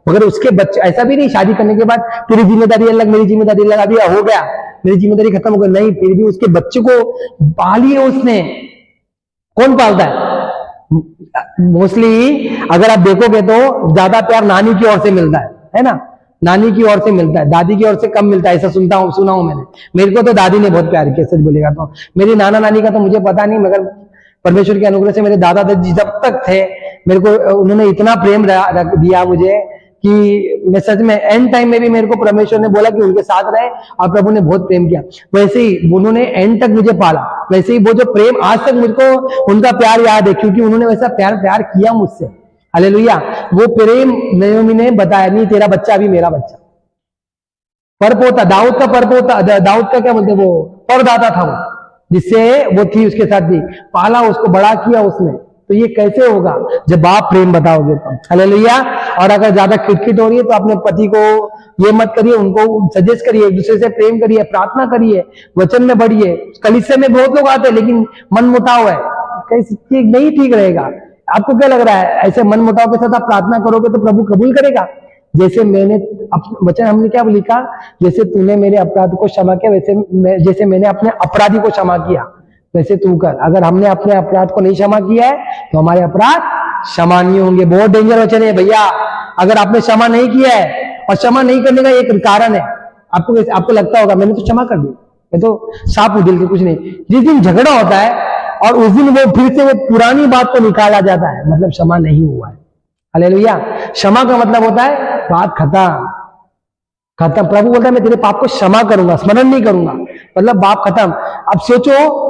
मगर उसके बच्चे, ऐसा भी नहीं शादी करने के बाद तेरी जिम्मेदारी अलग मेरी जिम्मेदारी अलग, अभी हो गया मेरी जिम्मेदारी खत्म हो गई, नहीं, फिर भी उसके बच्चे को पाली है उसने। कौन पालता है? मोस्टली अगर आप देखोगे तो ज्यादा प्यार नानी की ओर से मिलता है ना, नानी की ओर से मिलता है, दादी की ओर से कम मिलता है, ऐसा सुना हूं मैंने। मेरे को तो दादी ने बहुत प्यार किया, सच बोलेगा तो। मेरी नाना नानी का तो मुझे पता नहीं, मगर परमेश्वर के अनुग्रह से मेरे दादा दादी जब तक थे, मेरे को उन्होंने इतना प्रेम दिया मुझे कि मैं सच में एंड टाइम में भी मेरे को परमेश्वर ने बोला कि उनके साथ रहे, और प्रभु ने बहुत प्रेम किया। वैसे ही उन्होंने एंड तक मुझे पाला, वैसे ही वो जो प्रेम आज तक मुझको उनका प्यार याद है, क्योंकि उन्होंने वैसा प्यार किया मुझसे। हालेलुया। वो प्रेम नयोमी ने बताया, नहीं तेरा बच्चा अभी मेरा बच्चा, परपोता, दाऊद का परपोता, दाऊद का क्या बोलते, वो परदाता था वो, जिससे वो थी उसके साथ थी, पाला उसको, बड़ा किया उसने। तो ये कैसे होगा? जब आप प्रेम बताओगे तो। हालेलुया। और अगर ज्यादा खिटखिट हो रही है तो अपने पति को ये मत करिए, उनको सजेस्ट करिए, एक दूसरे से प्रेम करिए, प्रार्थना करिए, वचन में बढ़िए। कलीसिया में बहुत लोग आते हैं लेकिन मन मुटाव है, कैसे नहीं ठीक रहेगा। आपको क्या लग रहा है ऐसे मन मुटाव के साथ आप प्रार्थना करोगे तो प्रभु कबूल करेगा? जैसे मैंने वचन हमने क्या लिखा, जैसे तूने मेरे अपराध को क्षमा किया वैसे जैसे मैंने अपने अपराधी को क्षमा किया वैसे तू कर। अगर हमने अपने अपराध को नहीं क्षमा किया है तो हमारे अपराध क्षमा नहीं होंगे। बहुत डेंजर वचन है भैया। अगर आपने क्षमा नहीं किया है, और क्षमा नहीं करने का एक कारण है, आपको लगता होगा मैंने तो क्षमा कर दी, मैं तो साफ हूं दिल के, कुछ नहीं। जिस दिन झगड़ा होता है और उस दिन वो फिर से वो पुरानी बात को निकाला जाता है, मतलब क्षमा नहीं हुआ है। हालेलुया। क्षमा का मतलब होता है बात खत्म खत्म। प्रभु बोलता है मैं तेरे पाप को क्षमा करूंगा, स्मरण नहीं करूंगा, मतलब बात खत्म। अब सोचो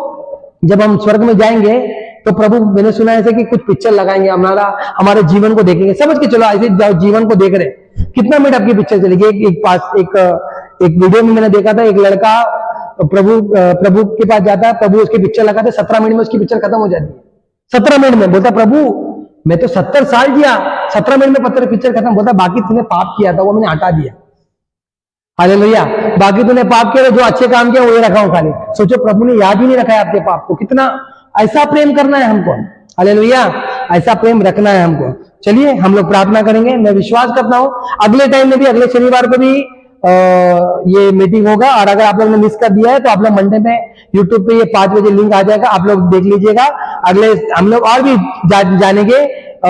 जब हम स्वर्ग में जाएंगे तो प्रभु, मैंने सुना है ऐसे कि कुछ पिक्चर लगाएंगे, हमारे जीवन को देखेंगे। समझ के चलो ऐसे जीवन को देख रहे, कितना मिनट आपकी पिक्चर चलेगी? एक वीडियो में मैंने देखा था, एक लड़का प्रभु के पास जाता है, प्रभु उसकी पिक्चर लगाते, 17 मिनट में उसकी पिक्चर खत्म हो जाती है। 17 मिनट में। बोलता प्रभु मैं तो 70 साल जिया, 17 मिनट में पत्थर पिक्चर खत्म। बोलता बाकी तूने पाप किया था वो मैंने हटा दिया। हालेलुया। बाकी तूने पाप किया, जो अच्छे काम किया वो ये रखा हूं खाली। सोचो प्रभु ने याद ही नहीं रखा है आपके पाप को। कितना ऐसा प्रेम करना है हमको। हालेलुया। ऐसा प्रेम रखना है हमको। चलिए हम लोग प्रार्थना करेंगे। मैं विश्वास करता हूं अगले टाइम में भी, अगले शनिवार को भी ये मीटिंग होगा। और अगर आप लोग ने मिस कर दिया है तो आप लोग मंडे में यूट्यूब पे ये 5 बजे लिंक आ जाएगा, आप लोग देख लीजिएगा। अगले हम लोग और भी जानेंगे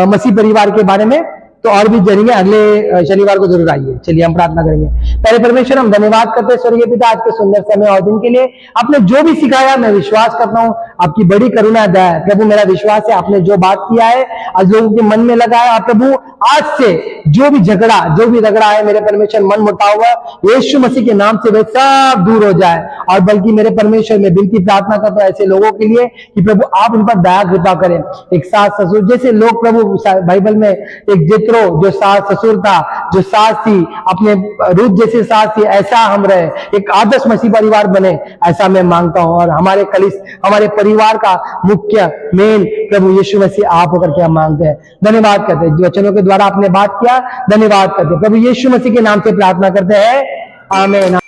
मसीह परिवार के बारे में, तो और भी जानेंगे। अगले शनिवार को जरूर आइए। चलिए हम प्रार्थना करेंगे। पहले परमेश्वर हम धन्यवाद करते हैं स्वर्गीय पिता आज के सुंदर समय और दिन के लिए। आपने जो भी सिखाया मैं विश्वास करता हूँ आपकी बड़ी करुणा दया है। प्रभु मेरा विश्वास है आपने जो बात किया है आज लोगों के मन में लगाया। और प्रभु आज से जो भी झगड़ा जो भी रगड़ा है मेरे परमेश्वर मन मुटाव हुआ यीशु मसीह के नाम से वे सब दूर हो जाए। और बल्कि मेरे परमेश्वर में विनती प्रार्थना करता हूं ऐसे लोगों के लिए कि प्रभु आप उन पर दया कृपा करें। एक सास ससुर जैसे लोग, प्रभु बाइबल में एक जित्रो जो सास ससुर था, जो सास थी, अपने रूथ जैसे सास थी, ऐसा हम रहे, एक आदर्श मसीह परिवार बने, ऐसा मैं मांगता हूं। और हमारे परिवार का मुख्य मेन प्रभु यीशु मसीह आप होकर के हम मांगते हैं। धन्यवाद करते हैं वचनों के द्वारा आपने बात किया, धन्यवाद करते हैं प्रभु यीशु मसीह के नाम से प्रार्थना करते हैं, आमीन।